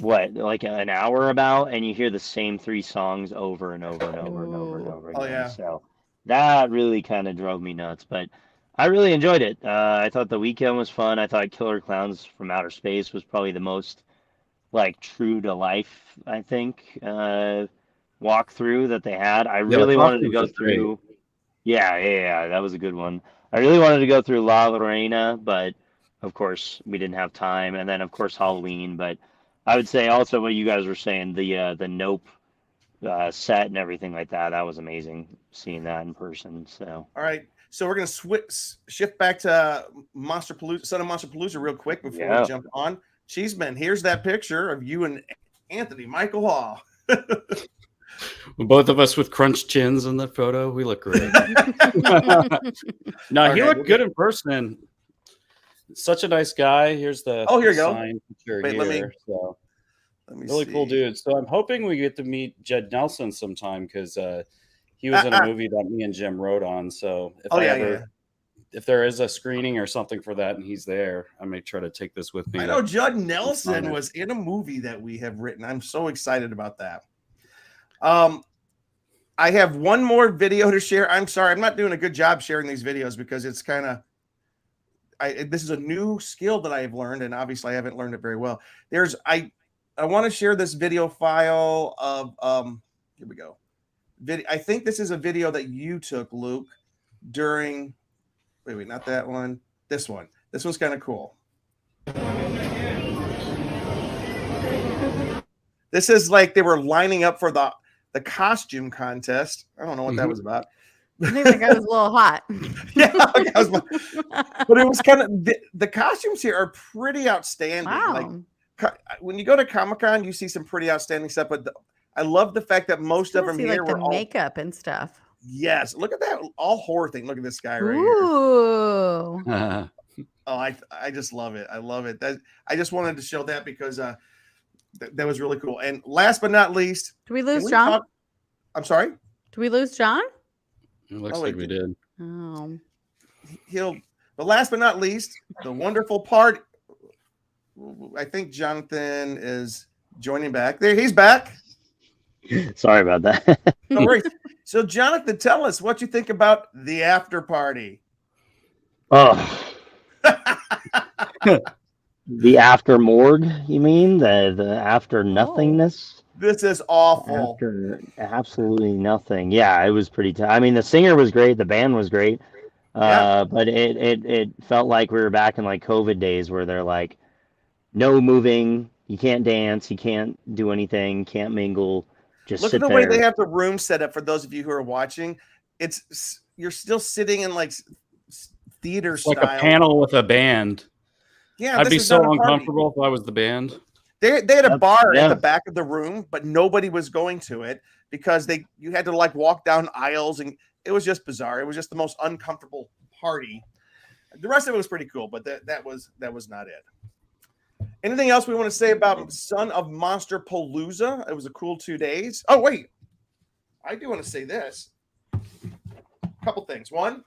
S5: an hour about, and you hear the same 3 songs over and over and over and over and over again.
S1: Oh yeah.
S5: So that really kind of drove me nuts, but I really enjoyed it. I thought the weekend was fun. I thought Killer Clowns from Outer Space was probably the most like true to life, I think, walkthrough that they had. I really wanted to go through. Yeah, that was a good one. I really wanted to go through La Lorena, but of course we didn't have time. And then of course Halloween. But I would say also what you guys were saying, the Nope set and everything like that. That was amazing seeing that in person. So
S1: all right. So we're gonna shift back to Monsterpalooza, Son of Monsterpalooza, real quick before we jump on. Cheeseman, here's that picture of you and Anthony Michael Hall.
S3: Both of us with crunched chins in the photo. We look great. No, he looked good in person. Such a nice guy. Here's the
S1: here you
S3: sign picture
S1: Wait,
S3: here. Really cool dude. So I'm hoping we get to meet Judd Nelson sometime because he was in a movie that me and Jim wrote on. So if there is a screening or something for that and he's there, I may try to take this with me.
S1: I know Judd Nelson was in a movie that we have written. I'm so excited about that. I have one more video to share. I'm sorry, I'm not doing a good job sharing these videos because it's kind of this is a new skill that I have learned, and obviously I haven't learned it very well. I want to share this video file of here we go. I think this is a video that you took, Luke, during wait, not that one. This one. This one's kind of cool. This is like they were lining up for the costume contest. I don't know what that was about.
S2: I think I was a little hot.
S1: Yeah, but it was kind of the costumes here are pretty outstanding.
S2: Wow.
S1: Like when you go to Comic-Con, you see some pretty outstanding stuff. But I love the fact that most of them here
S2: were
S1: all
S2: makeup and stuff.
S1: Yes, look at that all horror thing. Look at this guy right
S2: Ooh.
S1: here. Oh, I just love it. I love it. I just wanted to show that because that was really cool. And last but not least,
S2: do we lose John?
S1: I'm sorry.
S2: Do we lose John?
S3: It looks like we did.
S2: Oh.
S1: But last but not least, the wonderful part. I think Jonathan is joining back. There, he's back.
S5: Sorry about that.
S1: No worries. So, Jonathan, tell us what you think about the after party.
S5: Oh. The after morgue, you mean? The after nothingness?
S1: This is awful.
S5: After absolutely nothing. Yeah, it was pretty tough. I mean, the singer was great, the band was great, but it felt like we were back in like COVID days where they're like, no moving, you can't dance, you can't do anything, can't mingle, just
S1: look
S5: sit
S1: at the
S5: there.
S1: way they have the room set up for those of you who are watching. You're still sitting in like theater style,
S3: like a panel with a band.
S1: Yeah,
S3: I'd be so uncomfortable if I was the band.
S1: They had a bar at the back of the room, but nobody was going to it because you had to like walk down aisles, and it was just bizarre. It was just the most uncomfortable party. The rest of it was pretty cool, but that was not it. Anything else we want to say about Son of Monsterpalooza? It was a cool 2 days. Oh wait, I do want to say this. A couple things. One,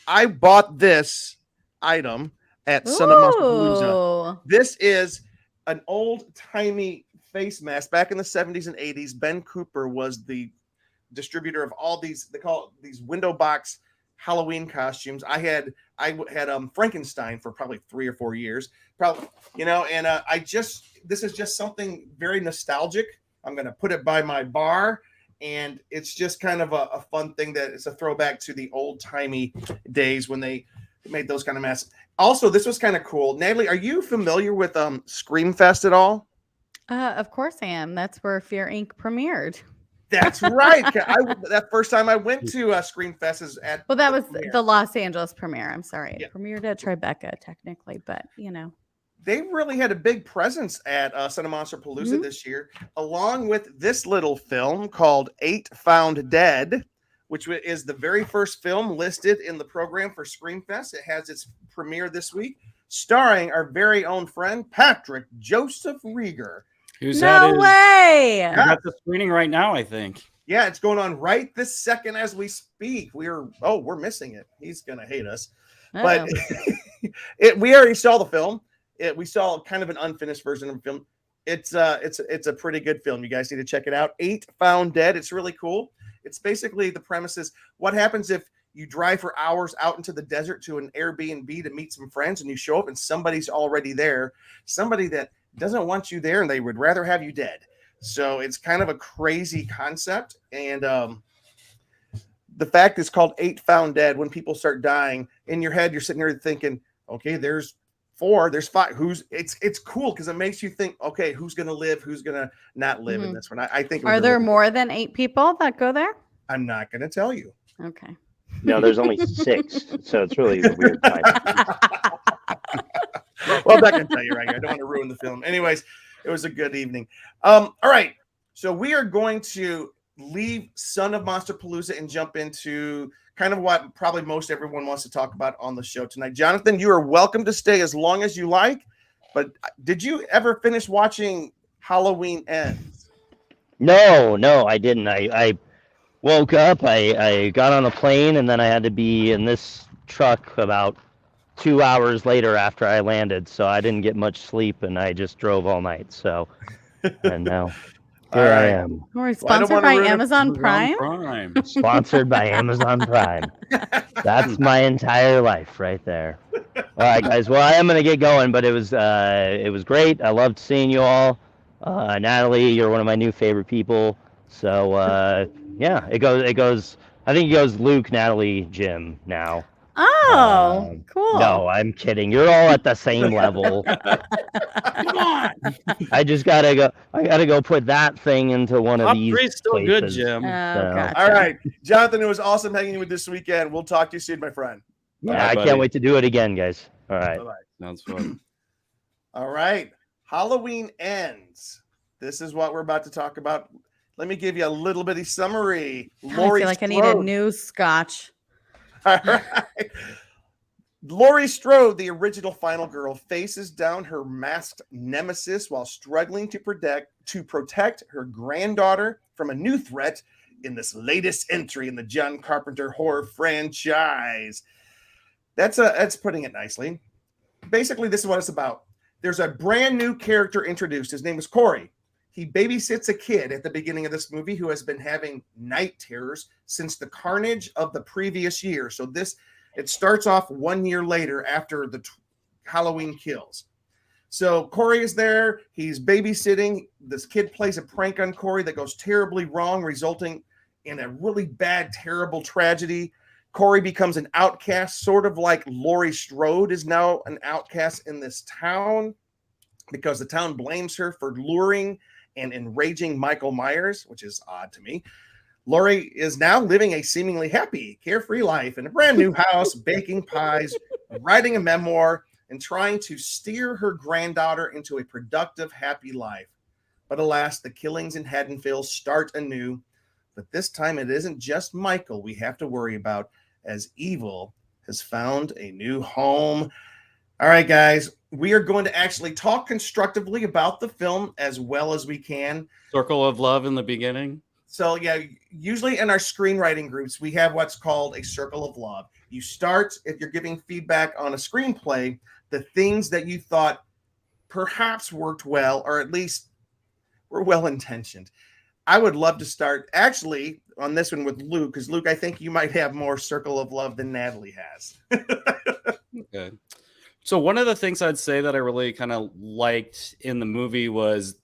S1: I bought this item at Son of Monsterpalooza. This is an old-timey face mask. Back in the 70s and 80s, Ben Cooper was the distributor of all these, they call it these window box Halloween costumes. I had Frankenstein for probably 3 or 4 years. Probably, and this is just something very nostalgic. I'm going to put it by my bar, and it's just kind of a fun thing that it's a throwback to the old-timey days when they made those kind of masks. Also, this was kind of cool. Natalie, are you familiar with Screamfest at all?
S2: Of course I am. That's where Fear Inc. premiered.
S1: That's right. That first time I went to Screamfest is at.
S2: Well, that was the Los Angeles premiere. I'm sorry.
S1: Yeah.
S2: It premiered at Tribeca, technically, but
S1: They really had a big presence at Son of Monsterpalooza this year, along with this little film called 8 Found Dead, which is the very first film listed in the program for Screamfest. It has its premiere this week, starring our very own friend, Patrick Joseph Rieger.
S2: No way!
S3: We got the screening right now, I think.
S1: Yeah, it's going on right this second as we speak. We're missing it. He's going to hate us. But we already saw the film. We saw kind of an unfinished version of the film. It's a pretty good film. You guys need to check it out. 8 Found Dead. It's really cool. It's basically the premise is what happens if you drive for hours out into the desert to an Airbnb to meet some friends, and you show up and somebody's already there, somebody that doesn't want you there and they would rather have you dead. So it's kind of a crazy concept. And the fact it's called 8 Found Dead, when people start dying, in your head, you're sitting here thinking, okay, there's 4, there's 5. It's cool because it makes you think, okay, who's going to live, who's going to not live in this one. I think.
S2: Are there more than 8 people that go there?
S1: I'm not going to tell you.
S2: Okay.
S5: No, there's only 6, so it's really a weird title.
S1: Well, I'm not going to tell you right here. I don't want to ruin the film. Anyways, it was a good evening. All right. So we are going to leave Son of Monsterpalooza and jump into kind of what probably most everyone wants to talk about on the show tonight. Jonathan, you are welcome to stay as long as you like. But did you ever finish watching Halloween Ends?
S5: No, I didn't. I woke up, I got on a plane, and then I had to be in this truck about 2 hours later after I landed, so I didn't get much sleep, and I just drove all night. So, and now here I am.
S2: We're sponsored by Amazon Prime?
S5: Sponsored by Amazon Prime. That's my entire life right there. All right, guys. Well, I am gonna get going, but it was great. I loved seeing you all. Natalie, you're one of my new favorite people. So yeah, it goes. I think it goes Luke, Natalie, Jim now.
S2: Oh, cool.
S5: No, I'm kidding. You're all at the same level. Come on. I gotta go put that thing into one of these.
S3: Top 3's still
S5: places.
S3: good, Jim.
S2: Gotcha.
S1: All right, Jonathan, it was awesome hanging with this weekend. We'll talk to you soon, my friend.
S5: Yeah, I can't wait to do it again, guys. All right.
S1: Bye-bye.
S3: Sounds fun.
S1: All right, Halloween Ends. This is what we're about to talk about. Let me give you a little bitty summary.
S2: Laurie, I feel like I need a new scotch.
S1: All right. Laurie Strode, the original final girl, faces down her masked nemesis while struggling to protect her granddaughter from a new threat in this latest entry in the John Carpenter horror franchise. That's putting it nicely. Basically, this is what it's about. There's a brand new character introduced. His name is Corey. He babysits a kid at the beginning of this movie who has been having night terrors since the carnage of the previous year. So it starts off 1 year later after the Halloween kills. So Corey is there. He's babysitting. This kid plays a prank on Corey that goes terribly wrong, resulting in a really bad, terrible tragedy. Corey becomes an outcast, sort of like Laurie Strode is now an outcast in this town because the town blames her for luring and enraging Michael Myers, which is odd to me. Laurie is now living a seemingly happy, carefree life in a brand new house, baking pies, writing a memoir, and trying to steer her granddaughter into a productive, happy life. But alas, the killings in Haddonfield start anew. But this time it isn't just Michael we have to worry about, as evil has found a new home. All right, guys, we are going to actually talk constructively about the film as well as we can.
S3: Circle of love in the beginning.
S1: So, yeah, usually in our screenwriting groups, we have what's called a circle of love. You start, if you're giving feedback on a screenplay, the things that you thought perhaps worked well, or at least were well-intentioned. I would love to start actually on this one with Luke, because Luke, I think you might have more circle of love than Natalie has.
S3: Okay. So one of the things I'd say that I really kind of liked in the movie was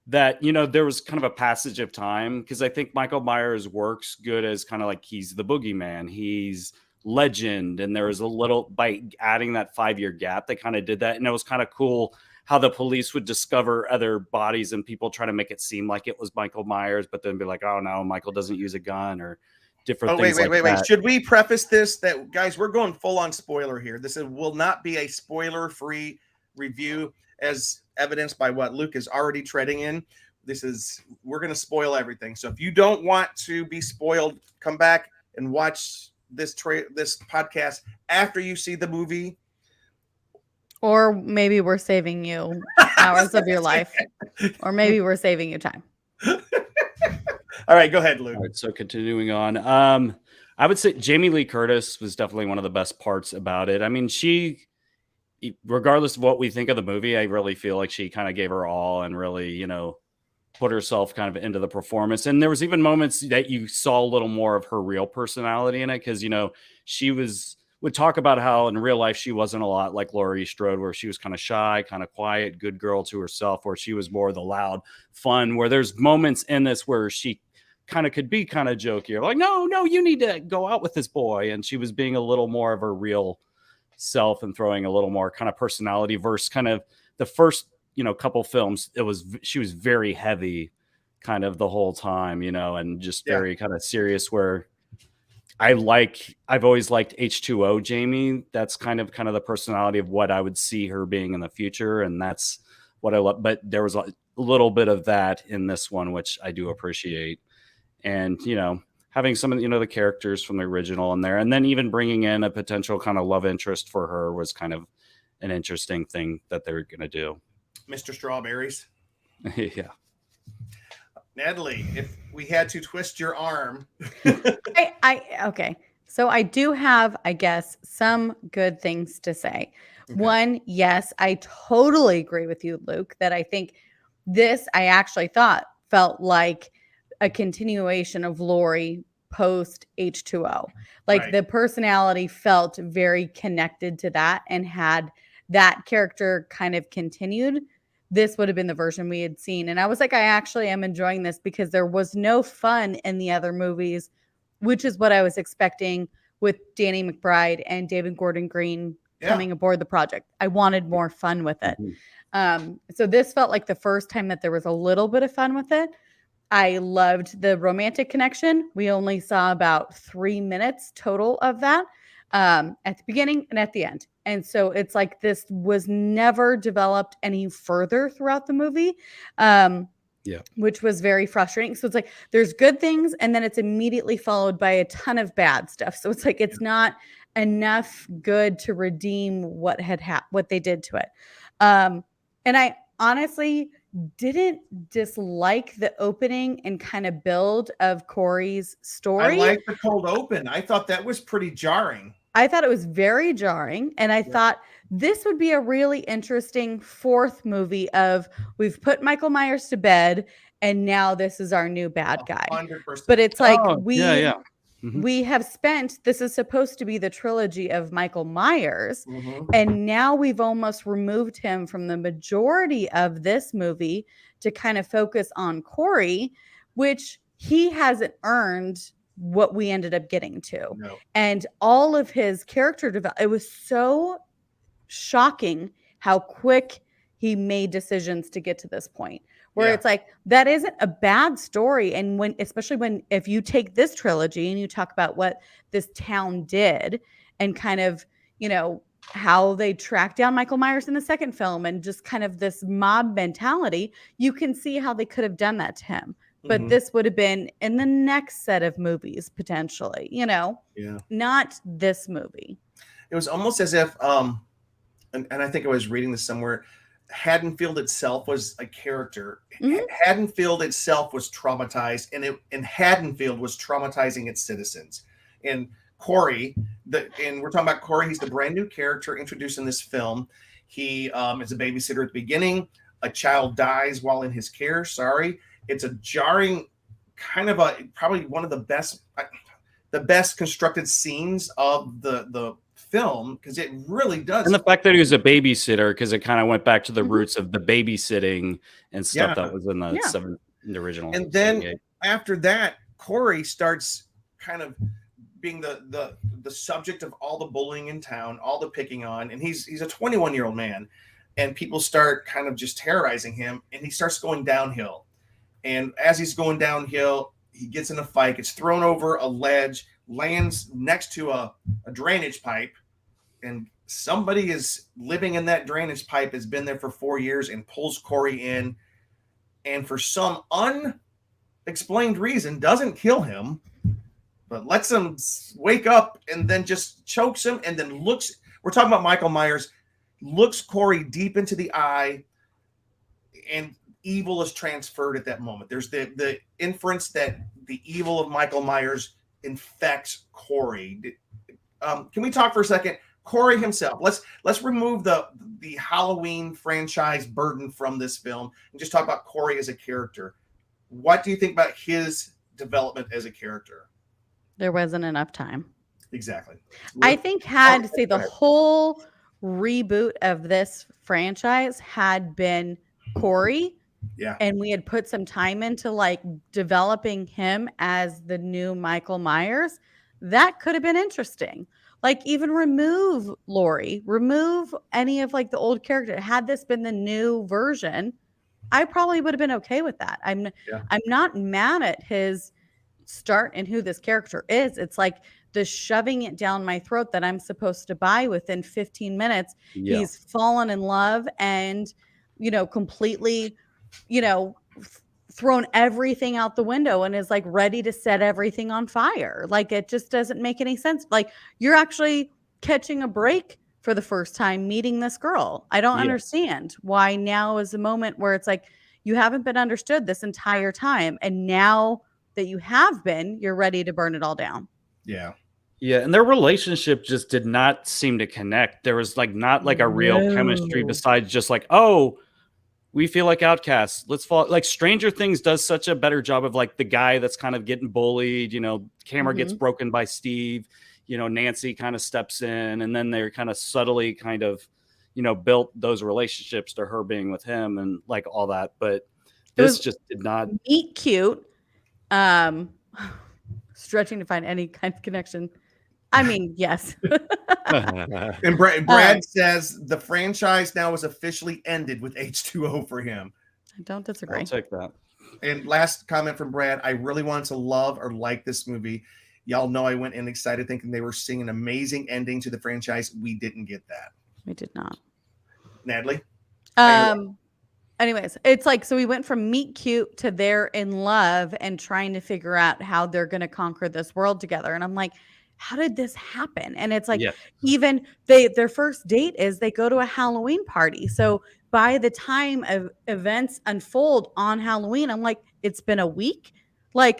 S3: that, there was kind of a passage of time, because I think Michael Myers works good as kind of like he's the boogeyman. He's legend. And there was a little, by adding that 5-year gap, they kind of did that. And it was kind of cool how the police would discover other bodies and people try to make it seem like it was Michael Myers, but then be like, oh no, Michael doesn't use a gun or different things.
S1: Wait. Should we preface this that, guys, we're going full on spoiler here. This will not be a spoiler-free review, as evidenced by what Luke is already treading in. We're going to spoil everything. So if you don't want to be spoiled, come back and watch this podcast after you see the movie.
S2: Or maybe we're saving you hours of your life. Or maybe we're saving you time.
S1: All right, go ahead, Luke.
S3: All right, so continuing on. I would say Jamie Lee Curtis was definitely one of the best parts about it. I mean, she, regardless of what we think of the movie, I really feel like she kind of gave her all and really, put herself kind of into the performance. And there was even moments that you saw a little more of her real personality in it, because, she would talk about how in real life she wasn't a lot like Laurie Strode, where she was kind of shy, kind of quiet, good girl to herself, where she was more the loud, fun, where there's moments in this where she kind of could be kind of jokey, like, no, you need to go out with this boy. And she was being a little more of her real self and throwing a little more kind of personality versus kind of the first, couple films. She was very heavy kind of the whole time, and just very kind of serious, where I've always liked H2O Jamie. That's kind of the personality of what I would see her being in the future. And that's what I love. But there was a little bit of that in this one, which I do appreciate. And, having some of the characters from the original in there, and then even bringing in a potential kind of love interest for her was kind of an interesting thing that they were going to do.
S1: Mr. Strawberries.
S3: Yeah.
S1: Natalie, if we had to twist your arm.
S2: Okay. So I do have, I guess, some good things to say.
S1: Okay.
S2: One, yes, I totally agree with you, Luke, that I think this, I actually thought felt like a continuation of Laurie post H2O. Like
S1: Right.
S2: the personality felt very connected to that, and had that character kind of continued, this would have been the version we had seen. And I was like, I actually am enjoying this, because there was no fun in the other movies, which is what I was expecting with Danny McBride and David Gordon Green coming aboard the project. I wanted more fun with it. So this felt like the first time that there was a little bit of fun with it. I loved the romantic connection. We only saw about 3 minutes total of that at the beginning and at the end. And so it's like this was never developed any further throughout the movie, which was very frustrating. So it's like there's good things, and then it's immediately followed by a ton of bad stuff. So it's like it's not enough good to redeem what had what they did to it. And I honestly didn't dislike the opening and kind of build of Corey's story.
S1: I like the cold open. I thought that was pretty jarring.
S2: I thought it was very jarring, and I thought this would be a really interesting fourth movie of we've put Michael Myers to bed, and now this is our new bad guy.
S1: 100%.
S2: But it's like
S3: we
S2: have spent, this is supposed to be the trilogy of Michael Myers, and now we've almost removed him from the majority of this movie to kind of focus on Corey, which he hasn't earned what we ended up getting to.
S1: No.
S2: And all of his character development, it was so shocking how quick he made decisions to get to this point, where it's like, that isn't a bad story. And when, especially when, if you take this trilogy and you talk about what this town did and kind of, you know, how they tracked down Michael Myers in the second film and just kind of this mob mentality, you can see how they could have done that to him. But this would have been in the next set of movies, potentially, you know, not this movie.
S1: It was almost as if, and I think I was reading this somewhere, Haddonfield itself was a character. Haddonfield itself was traumatized, and Haddonfield was traumatizing its citizens. And Corey, and we're talking about Corey, he's the brand new character introduced in this film. He is a babysitter at the beginning. A child dies while in his care. It's a jarring, kind of probably one of the best constructed scenes of the film, because it really does.
S3: And the fact that he was a babysitter, because it kind of went back to the roots of the babysitting and stuff that was in the original.
S1: And then after that, Corey starts kind of being the subject of all the bullying in town, all the picking on, and he's a 21-year-old man, and people start kind of just terrorizing him, and he starts going downhill. And as he's going downhill, he gets in a fight, gets thrown over a ledge, lands next to a drainage pipe, and somebody is living in that drainage pipe, has been there for 4 years, and pulls Corey in, and for some unexplained reason doesn't kill him, but lets him wake up, and then just chokes him, and then looks, we're talking about Michael Myers, looks Corey deep into the eye, and evil is transferred at that moment. There's the inference that the evil of Michael Myers infects Corey. Can we talk for a second? Corey himself. Let's remove the Halloween franchise burden from this film and just talk about Corey as a character. What do you think about his development as a character?
S2: There wasn't enough time.
S1: Exactly.
S2: I think the whole reboot of this franchise had been Corey.
S1: Yeah.
S2: And we had put some time into like developing him as the new Michael Myers. That could have been interesting. Like even remove Laurie, remove any of like the old character. Had this been the new version, I probably would have been okay with that. I'm not mad at his start and who this character is. It's like the shoving it down my throat that I'm supposed to buy within 15 minutes. Yeah. He's fallen in love and, you know, completely, you know, thrown everything out the window and is like ready to set everything on fire. Like it just doesn't make any sense. Like you're actually catching a break for the first time meeting this girl. I don't understand why now is the moment where it's like, you haven't been understood this entire time. And now that you have been, you're ready to burn it all down.
S1: Yeah.
S3: Yeah, and their relationship just did not seem to connect. There was not a real chemistry besides just oh, we feel like outcasts. Let's fall. Like Stranger Things does such a better job of the guy that's kind of getting bullied, camera gets broken by Steve, Nancy kind of steps in, and then they're kind of subtly built those relationships to her being with him and all that. But this just did not
S2: meet cute. Stretching to find any kind of connection. I mean, yes.
S1: And Brad says the franchise now is officially ended with H2O for him.
S2: I don't disagree.
S3: I'll take that.
S1: And last comment from Brad, I really wanted to love or like this movie. Y'all know I went in excited thinking they were seeing an amazing ending to the franchise. We didn't get that.
S2: We did not.
S1: Natalie?
S2: Anyways, it's so we went from meet cute to they're in love and trying to figure out how they're going to conquer this world together. And I'm like, how did this happen? And it's even their first date is they go to a Halloween party. So by the time of events unfold on Halloween, I'm like, it's been a week. I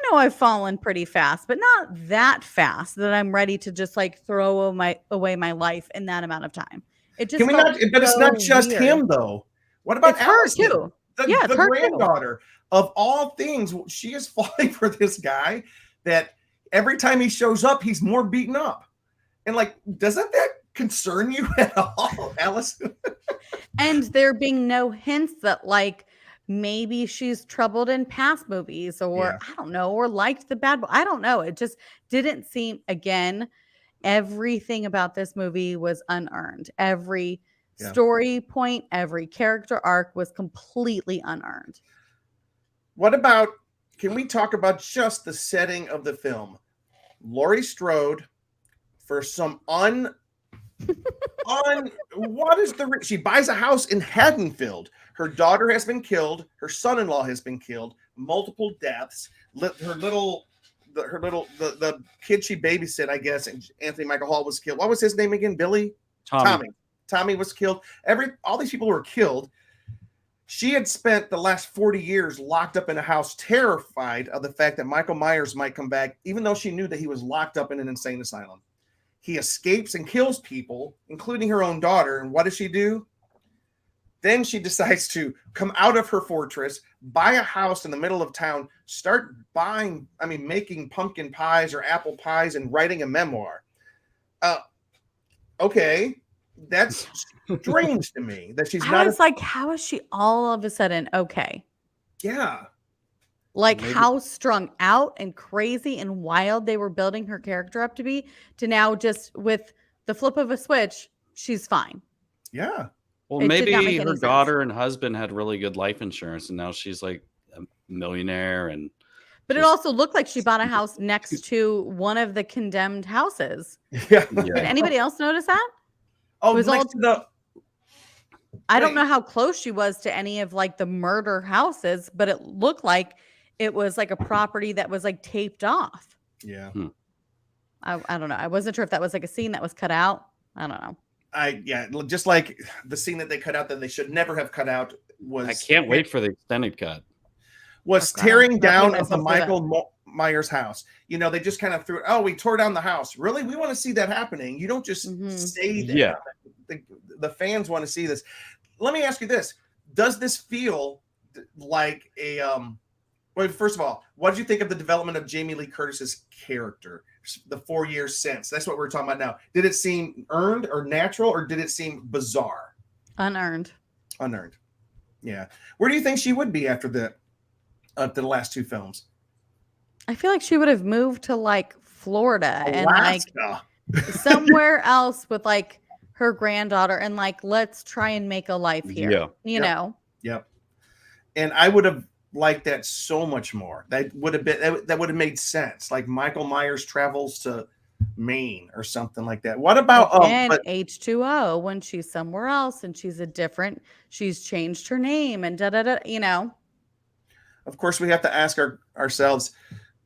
S2: know I've fallen pretty fast, but not that fast that I'm ready to just throw away my life in that amount of time. It just
S1: but it's not just weird. Him though. What about Allison,
S2: her too?
S1: The granddaughter too. Of all things, she is falling for this guy that every time he shows up, he's more beaten up. And doesn't that concern you at all, Allison?
S2: And there being no hints that maybe she's troubled in past movies or I don't know, or liked the bad boy. I don't know. It just didn't seem, again, everything about this movie was unearned. Every story point, every character arc was completely unearned.
S1: What about, can we talk about just the setting of the film? Laurie Strode, for some she buys a house in Haddonfield. Her daughter has been killed. Her son-in-law has been killed. Multiple deaths. The kid she babysit, I guess, and Anthony Michael Hall was killed. What was his name again? Billy? Tommy was killed. All these people were killed. She had spent the last 40 years locked up in a house, terrified of the fact that Michael Myers might come back, even though she knew that he was locked up in an insane asylum. He escapes and kills people, including her own daughter. And what does she do? Then she decides to come out of her fortress, buy a house in the middle of town, start making pumpkin pies or apple pies and writing a memoir. Okay. That's strange to me that she's not.
S2: I was how is she all of a sudden okay?
S1: Yeah.
S2: How strung out and crazy and wild they were building her character up to be, to now just with the flip of a switch, she's fine.
S1: Yeah.
S3: Well, maybe her daughter and husband had really good life insurance, and now she's a millionaire.
S2: But it also looked like she bought a house next to one of the condemned houses.
S1: Yeah.
S2: Did anybody else notice that?
S1: Oh,
S2: it was I don't know how close she was to any of the murder houses, but it looked like it was a property that was taped off.
S1: Yeah.
S2: I don't know. I wasn't sure if that was a scene that was cut out. I don't know.
S1: Just like the scene that they cut out that they should never have cut out was.
S3: I can't wait for the extended cut.
S1: Was tearing down of the Michael Myers house. They just kind of threw it. Oh, we tore down the house. Really? We want to see that happening. You don't just say that.
S3: Yeah.
S1: The fans want to see this. Let me ask you this. Does this feel like a well, first of all, what did you think of the development of Jamie Lee Curtis's character the 4 years since? That's what we're talking about now. Did it seem earned or natural, or did it seem bizarre?
S2: Unearned.
S1: Yeah. Where do you think she would be after the last two films?
S2: I feel like she would have moved to Florida
S1: Alaska.
S2: and somewhere else with her granddaughter and let's try and make a life here. You know.
S1: Yep. And I would have liked that so much more. That would have made sense. Michael Myers travels to Maine or something like that. What about
S2: H2O when she's somewhere else and she's changed her name and
S1: Of course, we have to ask ourselves,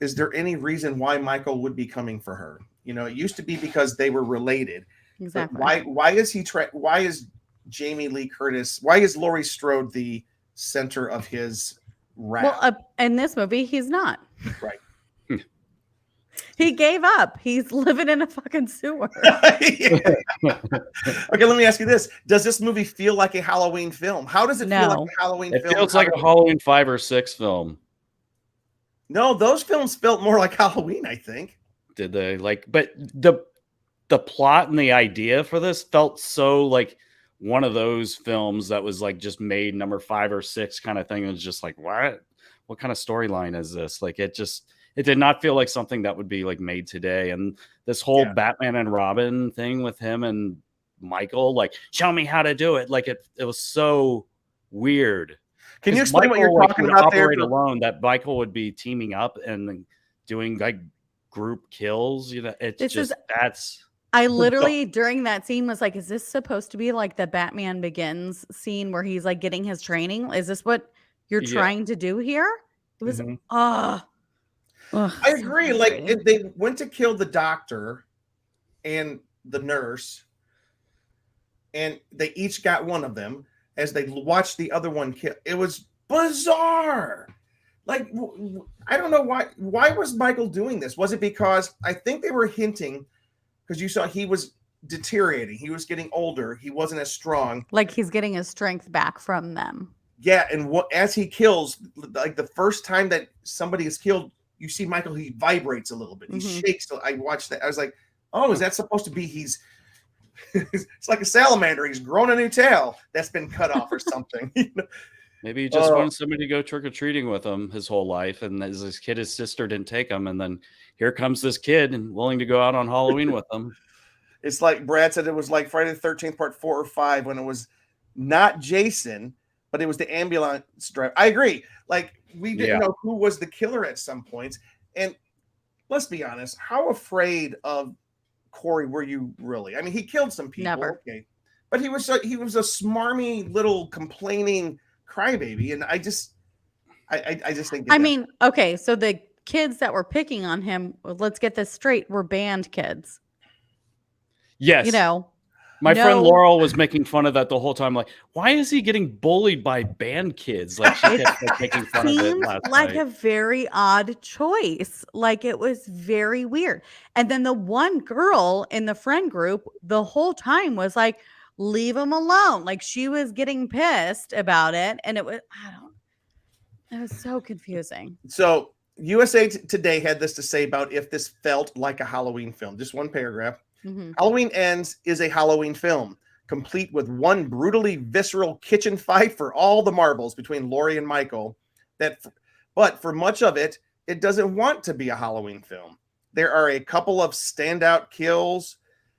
S1: is there any reason why Michael would be coming for her? It used to be because they were related.
S2: Exactly.
S1: Why is Jamie Lee Curtis? Why is Laurie Strode the center of his wrath.
S2: Well, in this movie, he's not.
S1: Right.
S2: He gave up. He's living in a fucking sewer.
S1: Okay, let me ask you this. Does this movie feel like a Halloween film? How does it feel like a Halloween film?
S3: It feels like a Halloween 5 or 6 film.
S1: No, those films felt more like Halloween, I think.
S3: Did they? But the plot and the idea for this felt so like one of those films that was like just made number 5 or 6 kind of thing. It was just like, what kind of storyline is this? Like it did not feel like something that would be like made today. And this whole Batman and Robin thing with him and Michael, like, show me how to do it. Like it was so weird.
S1: Can you explain what you're talking about there?
S3: Alone, that Michael would be teaming up and doing like group kills. You know,
S2: I literally during that scene was like, is this supposed to be like the Batman Begins scene where he's like getting his training? Is this what you're trying to do here? It was
S1: I agree. Like if they went to kill the doctor and the nurse, and they each got one of them as they watched the other one kill. It was bizarre. Like I don't know why. Why was Michael doing this? Was it because I think they were hinting because you saw he was deteriorating. He was getting older. He wasn't as strong.
S2: Like he's getting his strength back from them.
S1: Yeah, and as he kills, like the first time that somebody is killed. You see Michael, he vibrates a little bit. He shakes. I watched that. I was like, oh, is that supposed to be it's like a salamander. He's grown a new tail that's been cut off or something.
S3: Maybe he just wanted somebody to go trick-or-treating with him his whole life. And as his kid, his sister didn't take him. And then here comes this kid and willing to go out on Halloween with him.
S1: It's like Brad said, it was like Friday the 13th part 4 or 5 when it was not Jason, but it was the ambulance driver. I agree. Like, we didn't know who was the killer at some points. And let's be honest, how afraid of Corey were you really? I mean, he killed some people.
S2: Never.
S1: Okay. But he was a smarmy little complaining crybaby. And I just think
S2: I mean, okay, so the kids that were picking on him, let's get this straight, were band kids.
S3: Yes.
S2: You know.
S3: My friend Laurel was making fun of that the whole time. Like, why is he getting bullied by band kids? Like, she kept making fun of it last
S2: like
S3: night.
S2: a very odd choice. Like, it was very weird. And then the one girl in the friend group the whole time was like, leave him alone. Like, she was getting pissed about it. And it was, it was so confusing.
S1: So USA Today had this to say about if this felt like a Halloween film. Just one paragraph. Halloween Ends is a Halloween film, complete with one brutally visceral kitchen fight for all the marbles between Laurie and Michael. But for much of it, it doesn't want to be a Halloween film. There are a couple of standout kills,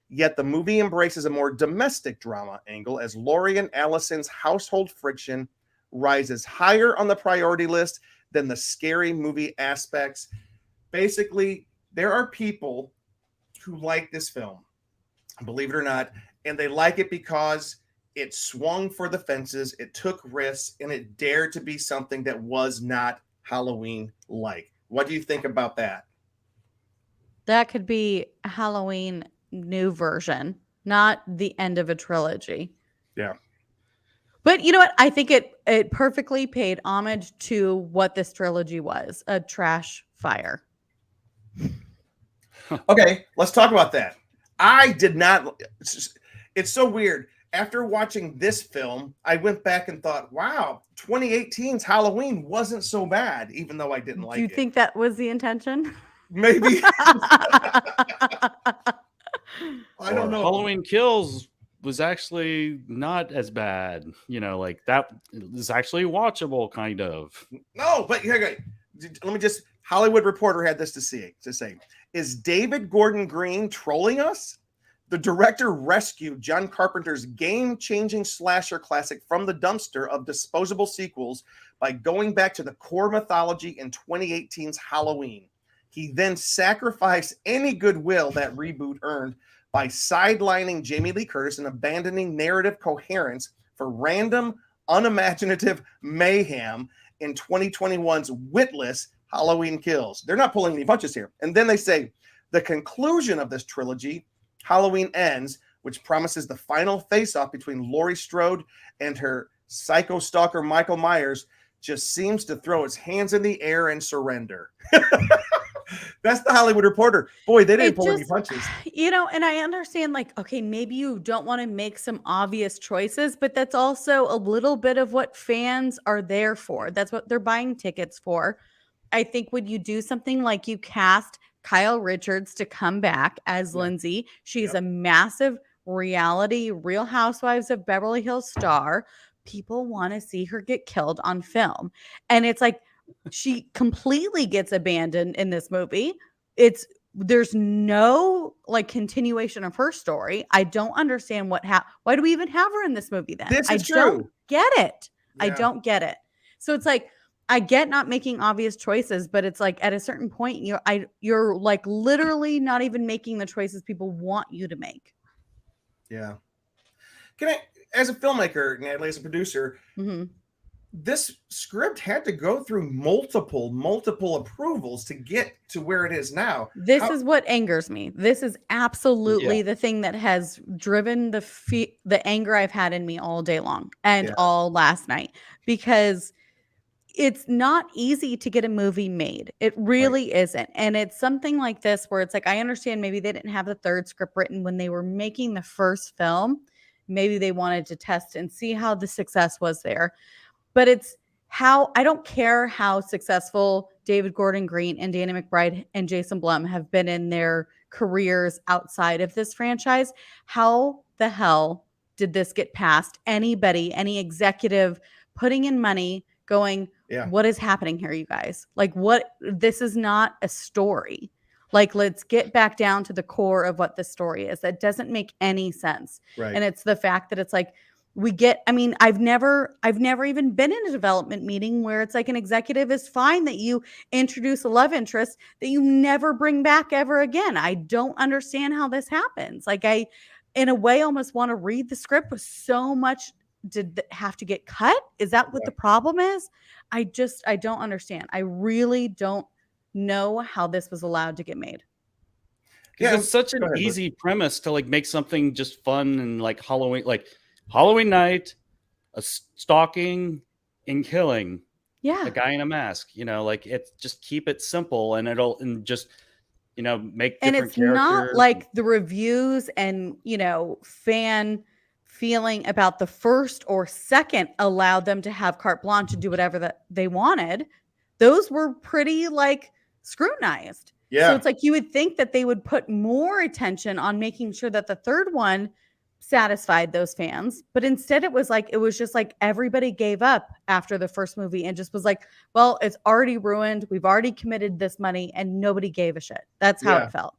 S1: yet the movie embraces a more domestic drama angle as Laurie and Allison's household friction rises higher on the priority list than the scary movie aspects. Basically, there are people who like this film, believe it or not, and they like it because it swung for the fences, it took risks, and it dared to be something that was not Halloween-like. What do you think about that?
S2: That could be a Halloween new version, not the end of a trilogy.
S1: Yeah.
S2: But you know what? I think it perfectly paid homage to what this trilogy was, a trash fire.
S1: Okay, let's talk about that. I did not. It's so weird. After watching this film, I went back and thought, wow, 2018's Halloween wasn't so bad, even though I didn't like it.
S2: Do you think that was the intention?
S1: Maybe. I don't know.
S3: Halloween Kills was actually not as bad. You know, like that is actually watchable, kind of.
S1: No, but okay. Let me just. Hollywood Reporter had this to say. Is David Gordon Green trolling us? The director rescued John Carpenter's game-changing slasher classic from the dumpster of disposable sequels by going back to the core mythology in 2018's Halloween. He then sacrificed any goodwill that reboot earned by sidelining Jamie Lee Curtis and abandoning narrative coherence for random, unimaginative mayhem in 2021's witless Halloween Kills. They're not pulling any punches here. And then they say, the conclusion of this trilogy, Halloween Ends, which promises the final face-off between Laurie Strode and her psycho stalker Michael Myers just seems to throw his hands in the air and surrender. That's the Hollywood Reporter. Boy, they didn't pull any punches.
S2: And I understand, like, okay, maybe you don't want to make some obvious choices, but that's also a little bit of what fans are there for. That's what they're buying tickets for. I think when you do something like you cast Kyle Richards to come back as Lindsay, she's a massive reality Real Housewives of Beverly Hills star. People want to see her get killed on film. And it's like, she completely gets abandoned in this movie. There's no like continuation of her story. I don't understand why do we even have her in this movie then?
S1: This is true.
S2: Don't get it.
S1: Yeah.
S2: I don't get it. So it's like, I get not making obvious choices, but it's like at a certain point, you're like literally not even making the choices people want you to make.
S1: Yeah. Can I, as a filmmaker, Natalie, as a producer, this script had to go through multiple approvals to get to where it is now.
S2: This is what angers me. This is absolutely the thing that has driven the anger I've had in me all day long and all last night, because it's not easy to get a movie made. It really isn't. And it's something like this where it's like, I understand maybe they didn't have the third script written when they were making the first film. Maybe they wanted to test and see how the success was there. But it's how, I don't care how successful David Gordon Green and Danny McBride and Jason Blum have been in their careers outside of this franchise. How the hell did this get past anybody, any executive putting in money going, what is happening here, you guys? Like, this is not a story. Like, let's get back down to the core of what the story is. That doesn't make any sense.
S1: Right.
S2: And it's the fact that it's like, I've never even been in a development meeting where it's like an executive is fine that you introduce a love interest that you never bring back ever again. I don't understand how this happens. Like, I, in a way, almost want to read the script with so much did have to get cut. Is that what the problem is? I don't understand. I really don't know how this was allowed to get made.
S3: Yeah, it's such an easy premise to like make something just fun and like Halloween night, a stalking and killing.
S2: Yeah.
S3: A guy in a mask, like it, just keep it simple and make different
S2: and it's
S3: characters.
S2: Not like the reviews and, fan feeling about the first or second allowed them to have carte blanche to do whatever that they wanted. Those were pretty like scrutinized.
S1: Yeah.
S2: So it's like you would think that they would put more attention on making sure that the third one satisfied those fans, but instead it was just like everybody gave up after the first movie and just was like, well, it's already ruined. We've already committed this money and nobody gave a shit. That's how it felt.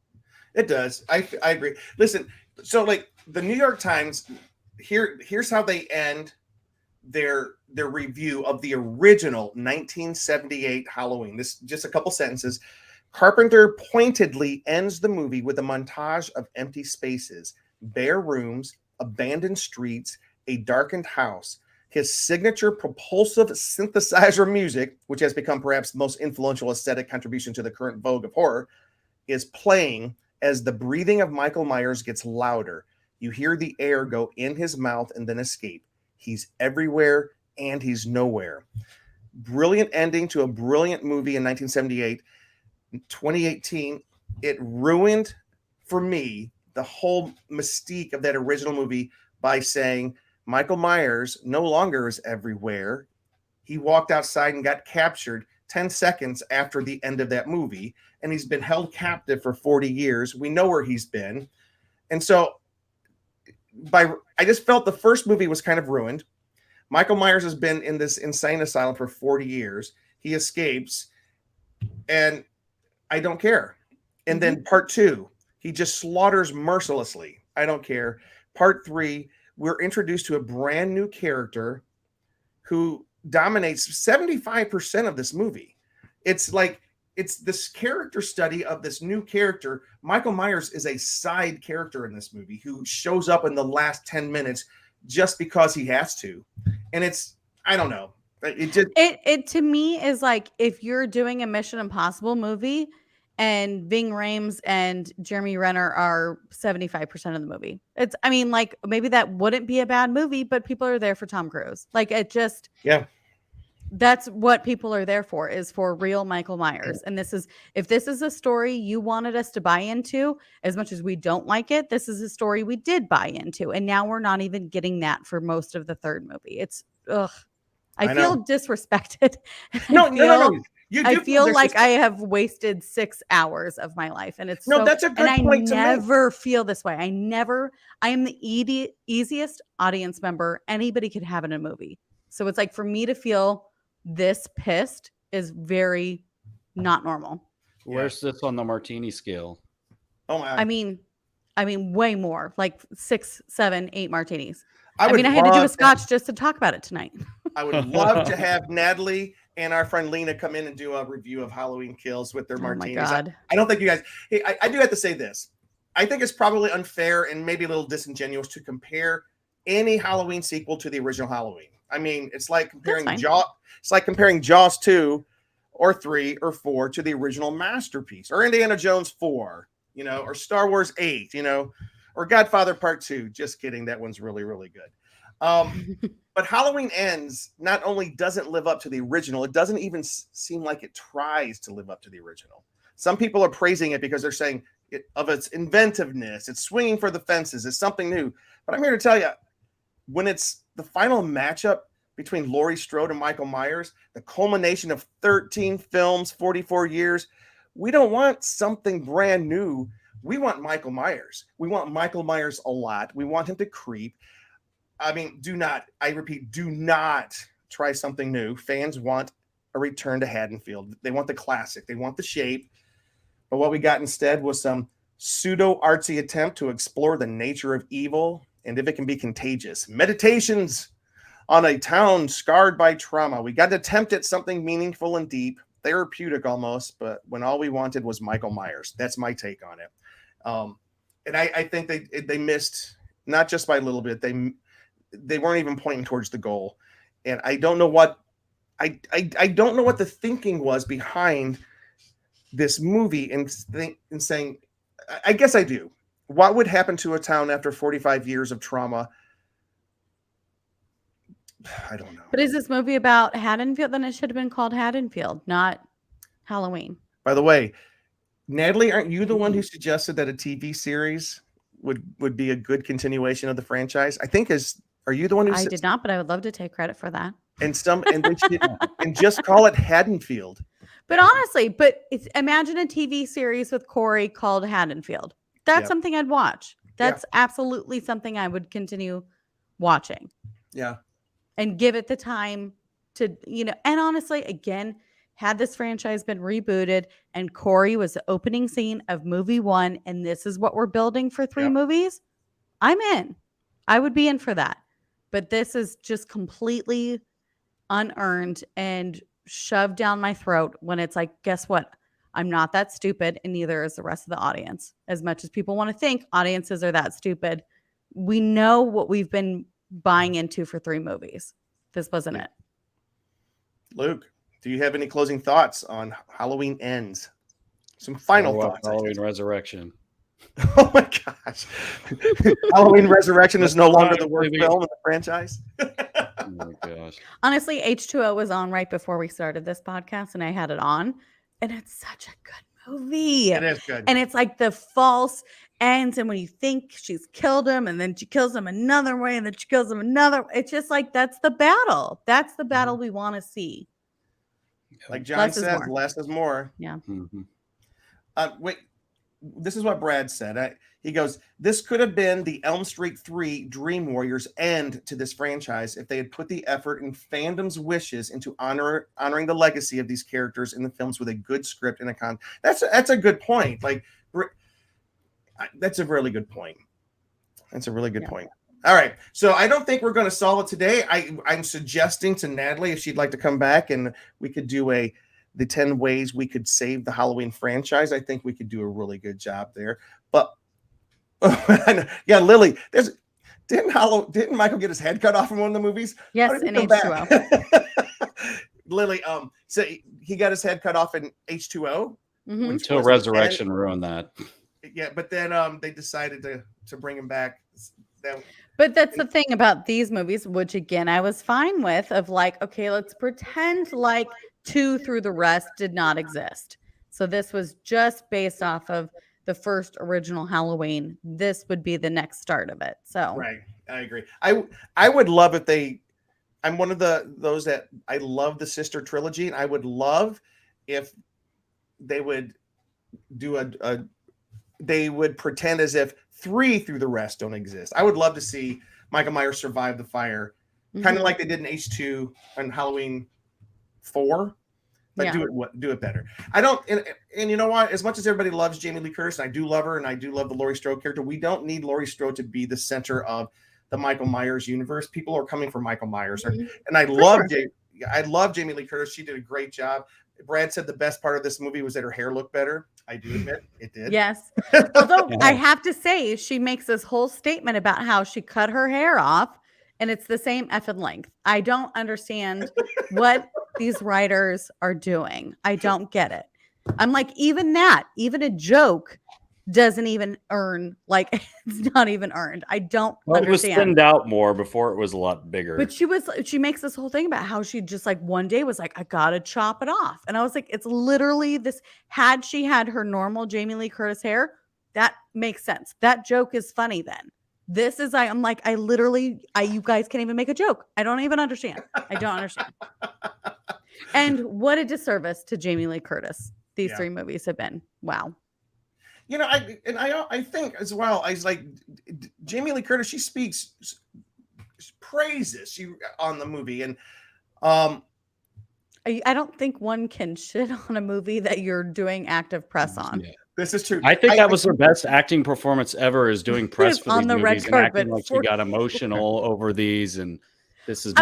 S1: It does. I agree. Listen, so like the New York Times, here's how they end their review of the original 1978 Halloween. This just a couple sentences. Carpenter pointedly ends the movie with a montage of empty spaces, bare rooms, abandoned streets, a darkened house. His signature propulsive synthesizer music, which has become perhaps the most influential aesthetic contribution to the current vogue of horror, is playing as the breathing of Michael Myers gets louder. You hear the air go in his mouth and then escape. He's everywhere and he's nowhere. Brilliant ending to a brilliant movie in 1978. 2018, it ruined for me the whole mystique of that original movie by saying Michael Myers no longer is everywhere. He walked outside and got captured 10 seconds after the end of that movie, and he's been held captive for 40 years. We know where he's been. And so I just felt the first movie was kind of ruined. Michael Myers has been in this insane asylum for 40 years. He escapes, and I don't care. And then part 2, he just slaughters mercilessly. I don't care. Part 3, we're introduced to a brand new character who dominates 75% of this movie. It's like, it's this character study of this new character. Michael Myers is a side character in this movie who shows up in the last 10 minutes just because he has to. And it's, I don't know. It to me is like, if you're doing a Mission Impossible movie
S2: and Ving Rhames and Jeremy Renner are 75% of the movie. I mean, like, maybe that wouldn't be a bad movie, but people are there for Tom Cruise. Like, it just, that's what people are there for, is for real Michael Myers. And if this is a story you wanted us to buy into, as much as we don't like it, this is a story we did buy into. And now we're not even getting that for most of the third movie. It's, ugh. I feel disrespected.
S1: No.
S2: I feel like I have wasted 6 hours of my life, and
S1: that's a good point to make.
S2: I never feel this way. I am the easiest audience member anybody could have in a movie. So it's like, for me to feel this pissed is very not normal.
S3: Where's this on the martini scale?
S1: Oh my!
S2: I mean, way more, like 6, 7, 8 martinis.
S1: I
S2: had to do a scotch just to talk about it tonight.
S1: I would love to have Natalie and our friend Lena come in and do a review of Halloween Kills with their martinis.
S2: My God.
S1: I don't think you guys. Hey, I do have to say this. I think it's probably unfair and maybe a little disingenuous to compare any Halloween sequel to the original Halloween. I mean, it's like comparing Jaws 2 or 3 or 4 to the original masterpiece, or Indiana Jones 4, or Star Wars 8, or Godfather Part 2. Just kidding. That one's really, really good. But Halloween Ends not only doesn't live up to the original, it doesn't even seem like it tries to live up to the original. Some people are praising it because they're saying of its inventiveness, it's swinging for the fences, it's something new. But I'm here to tell you, when it's the final matchup between Laurie Strode and Michael Myers, the culmination of 13 films, 44 years, we don't want something brand new. We want Michael Myers. We want Michael Myers a lot. We want him to creep. I mean, do not try something new. Fans want a return to Haddonfield. They want the classic. They want the shape. But what we got instead was some pseudo-artsy attempt to explore the nature of evil and if it can be contagious. Meditations on a town scarred by trauma. We got to attempt at something meaningful and deep, therapeutic almost, but when all we wanted was Michael Myers. That's my take on it. And I think they missed, not just by a little bit, they weren't even pointing towards the goal. And I don't know what I don't know what the thinking was behind this movie and saying, I guess I do. What would happen to a town after 45 years of trauma? I don't know.
S2: But is this movie about Haddonfield? Then it should have been called Haddonfield, not Halloween.
S1: By the way, Natalie, aren't you the one who suggested that a TV series would be a good continuation of the franchise? Are you the one who
S2: I did not, but I would love to take credit for that.
S1: And just call it Haddonfield.
S2: But honestly, imagine a TV series with Corey called Haddonfield. That's something I'd watch. That's absolutely something I would continue watching.
S1: Yeah.
S2: And give it the time to, and honestly, again, had this franchise been rebooted and Corey was the opening scene of movie 1, and this is what we're building for 3 movies, I'm in. I would be in for that. But this is just completely unearned and shoved down my throat when it's like, guess what? I'm not that stupid, and neither is the rest of the audience. As much as people want to think audiences are that stupid, we know what we've been buying into for 3 movies. This wasn't it.
S1: Luke, do you have any closing thoughts on Halloween Ends? Some final thoughts.
S3: Halloween Resurrection.
S1: Oh my gosh. Halloween Resurrection is no longer the worst film in the franchise.
S3: Oh my gosh.
S2: Honestly, H2O was on right before we started this podcast, and I had it on, and it's such a good movie.
S1: It is good.
S2: And it's like the false ends, and when you think she's killed him, and then she kills him another way, and then she kills him another way. It's just like, that's the battle. That's the battle we want to see.
S1: Like John says, less is more.
S2: Yeah.
S3: Mm-hmm.
S1: Wait, this is what Brad said. He goes, this could have been the Elm Street 3 Dream Warriors end to this franchise if they had put the effort and fandom's wishes into honoring the legacy of these characters in the films with a good script and a That's a good point. Like, that's a really good point. That's a really good point. All right. So I don't think we're going to solve it today. I'm suggesting to Natalie if she'd like to come back and we could do the 10 ways we could save the Halloween franchise. I think we could do a really good job there. But yeah, Lily, didn't Michael get his head cut off in one of the movies?
S2: Yes, in H2O.
S1: Lily, so he got his head cut off in H2O.
S3: Until Resurrection ruined that.
S1: Yeah, but then they decided to bring him back.
S2: But that's the thing about these movies, which again I was fine with, of like, okay, let's pretend like 2 Through the Rest did not exist. So this was just based off of the first original Halloween. This would be the next start of it. So
S1: right, I agree. I would love if they. I'm one of those that I love the sister trilogy, and I would love if they would do they would pretend as if 3 Through the Rest don't exist. I would love to see Michael Myers survive the fire, kind of like they did in H2 on Halloween 4, but do it better. I don't, and you know what? As much as everybody loves Jamie Lee Curtis, and I do love her, and I do love the Laurie Strode character, we don't need Laurie Strode to be the center of the Michael Myers universe. People are coming for Michael Myers, and I love Jamie Lee Curtis. She did a great job. Brad said the best part of this movie was that her hair looked better. I do admit it did.
S2: Yes. Although I have to say, she makes this whole statement about how she cut her hair off and it's the same effing length. I don't understand what these writers are doing. I don't get it. I'm like, even a joke doesn't even earn, like, it's not even earned. I don't understand.
S3: It was thinned out more before it was a lot bigger.
S2: But she makes this whole thing about how she just like one day was like, I gotta chop it off. And I was like, it's literally this. Had she had her normal Jamie Lee Curtis hair, that makes sense. That joke is funny then. This is, I'm like, you guys can't even make a joke. I don't even understand. I don't understand. And what a disservice to Jamie Lee Curtis these 3 movies have been. Wow.
S1: You know, I think as well, I was like, Jamie Lee Curtis, she speaks praises on the movie. And
S2: I don't think one can shit on a movie that you're doing active press on.
S1: Yeah. This is true.
S3: I think that was her best acting performance ever, is doing press for these movies and acting like she got emotional over these. And this is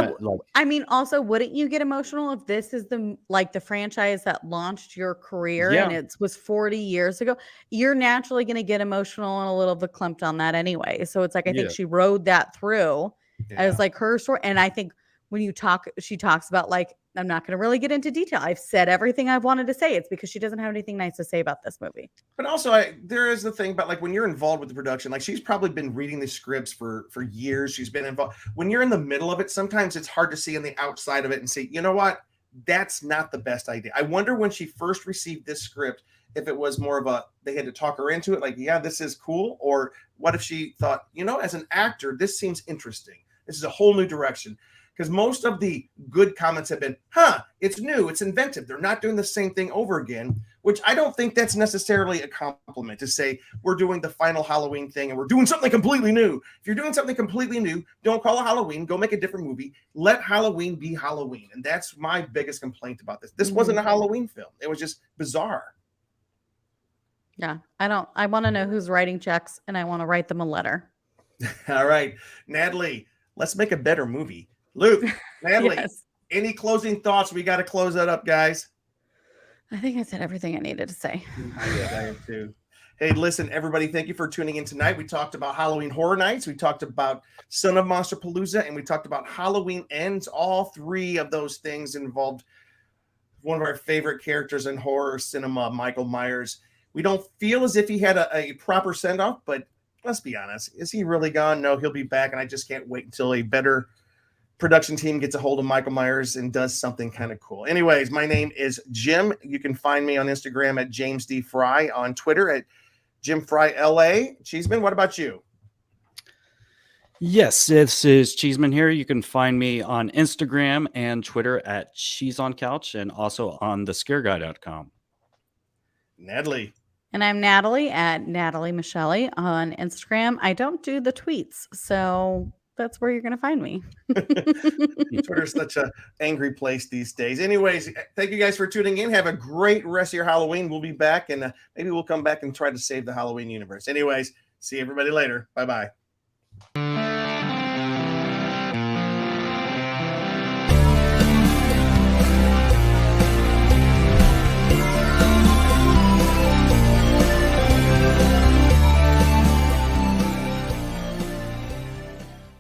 S2: I mean, also, wouldn't you get emotional if this is the franchise that launched your career and it was 40 years ago? You're naturally going to get emotional and a little bit clumped on that anyway. So it's like, I think she rode that through as like her story. And I think when she talks about, like, I'm not going to really get into detail. I've said everything I've wanted to say. It's because she doesn't have anything nice to say about this movie.
S1: But also, there is the thing about, like, when you're involved with the production, like, she's probably been reading the scripts for years. She's been involved. When you're in the middle of it, sometimes it's hard to see on the outside of it and say, you know what? That's not the best idea. I wonder when she first received this script, if it was more of they had to talk her into it, like, yeah, this is cool. Or what if she thought, you know, as an actor, this seems interesting. This is a whole new direction. Because most of the good comments have been, it's new, it's inventive. They're not doing the same thing over again, which I don't think that's necessarily a compliment to say we're doing the final Halloween thing and we're doing something completely new. If you're doing something completely new, don't call it Halloween. Go make a different movie. Let Halloween be Halloween. And that's my biggest complaint about this. This wasn't a Halloween film. It was just bizarre.
S2: Yeah, I want to know who's writing checks and I want to write them a letter.
S1: All right, Natalie, let's make a better movie. Luke, Natalie, any closing thoughts? We got to close that up, guys.
S2: I think I said everything I needed to say.
S1: I am too. Hey, listen, everybody, thank you for tuning in tonight. We talked about Halloween Horror Nights. We talked about Son of Monsterpalooza, and we talked about Halloween Ends. All 3 of those things involved one of our favorite characters in horror cinema, Michael Myers. We don't feel as if he had a proper send-off, but let's be honest. Is he really gone? No, he'll be back, and I just can't wait until a better production team gets a hold of Michael Myers and does something kind of cool. Anyways, my name is Jim. You can find me on Instagram at James D. Fry, on Twitter at Jim Fry LA. Cheeseman, what about you?
S3: Yes, this is Cheeseman here. You can find me on Instagram and Twitter at Cheese on Couch, and also on thescareguy.com.
S1: Natalie.
S2: And I'm Natalie at Natalie Michele on Instagram. I don't do the tweets, so that's where you're going to find me.
S1: Twitter's such an angry place these days. Anyways, thank you guys for tuning in. Have a great rest of your Halloween. We'll be back, and maybe we'll come back and try to save the Halloween universe. Anyways, see everybody later. Bye-bye.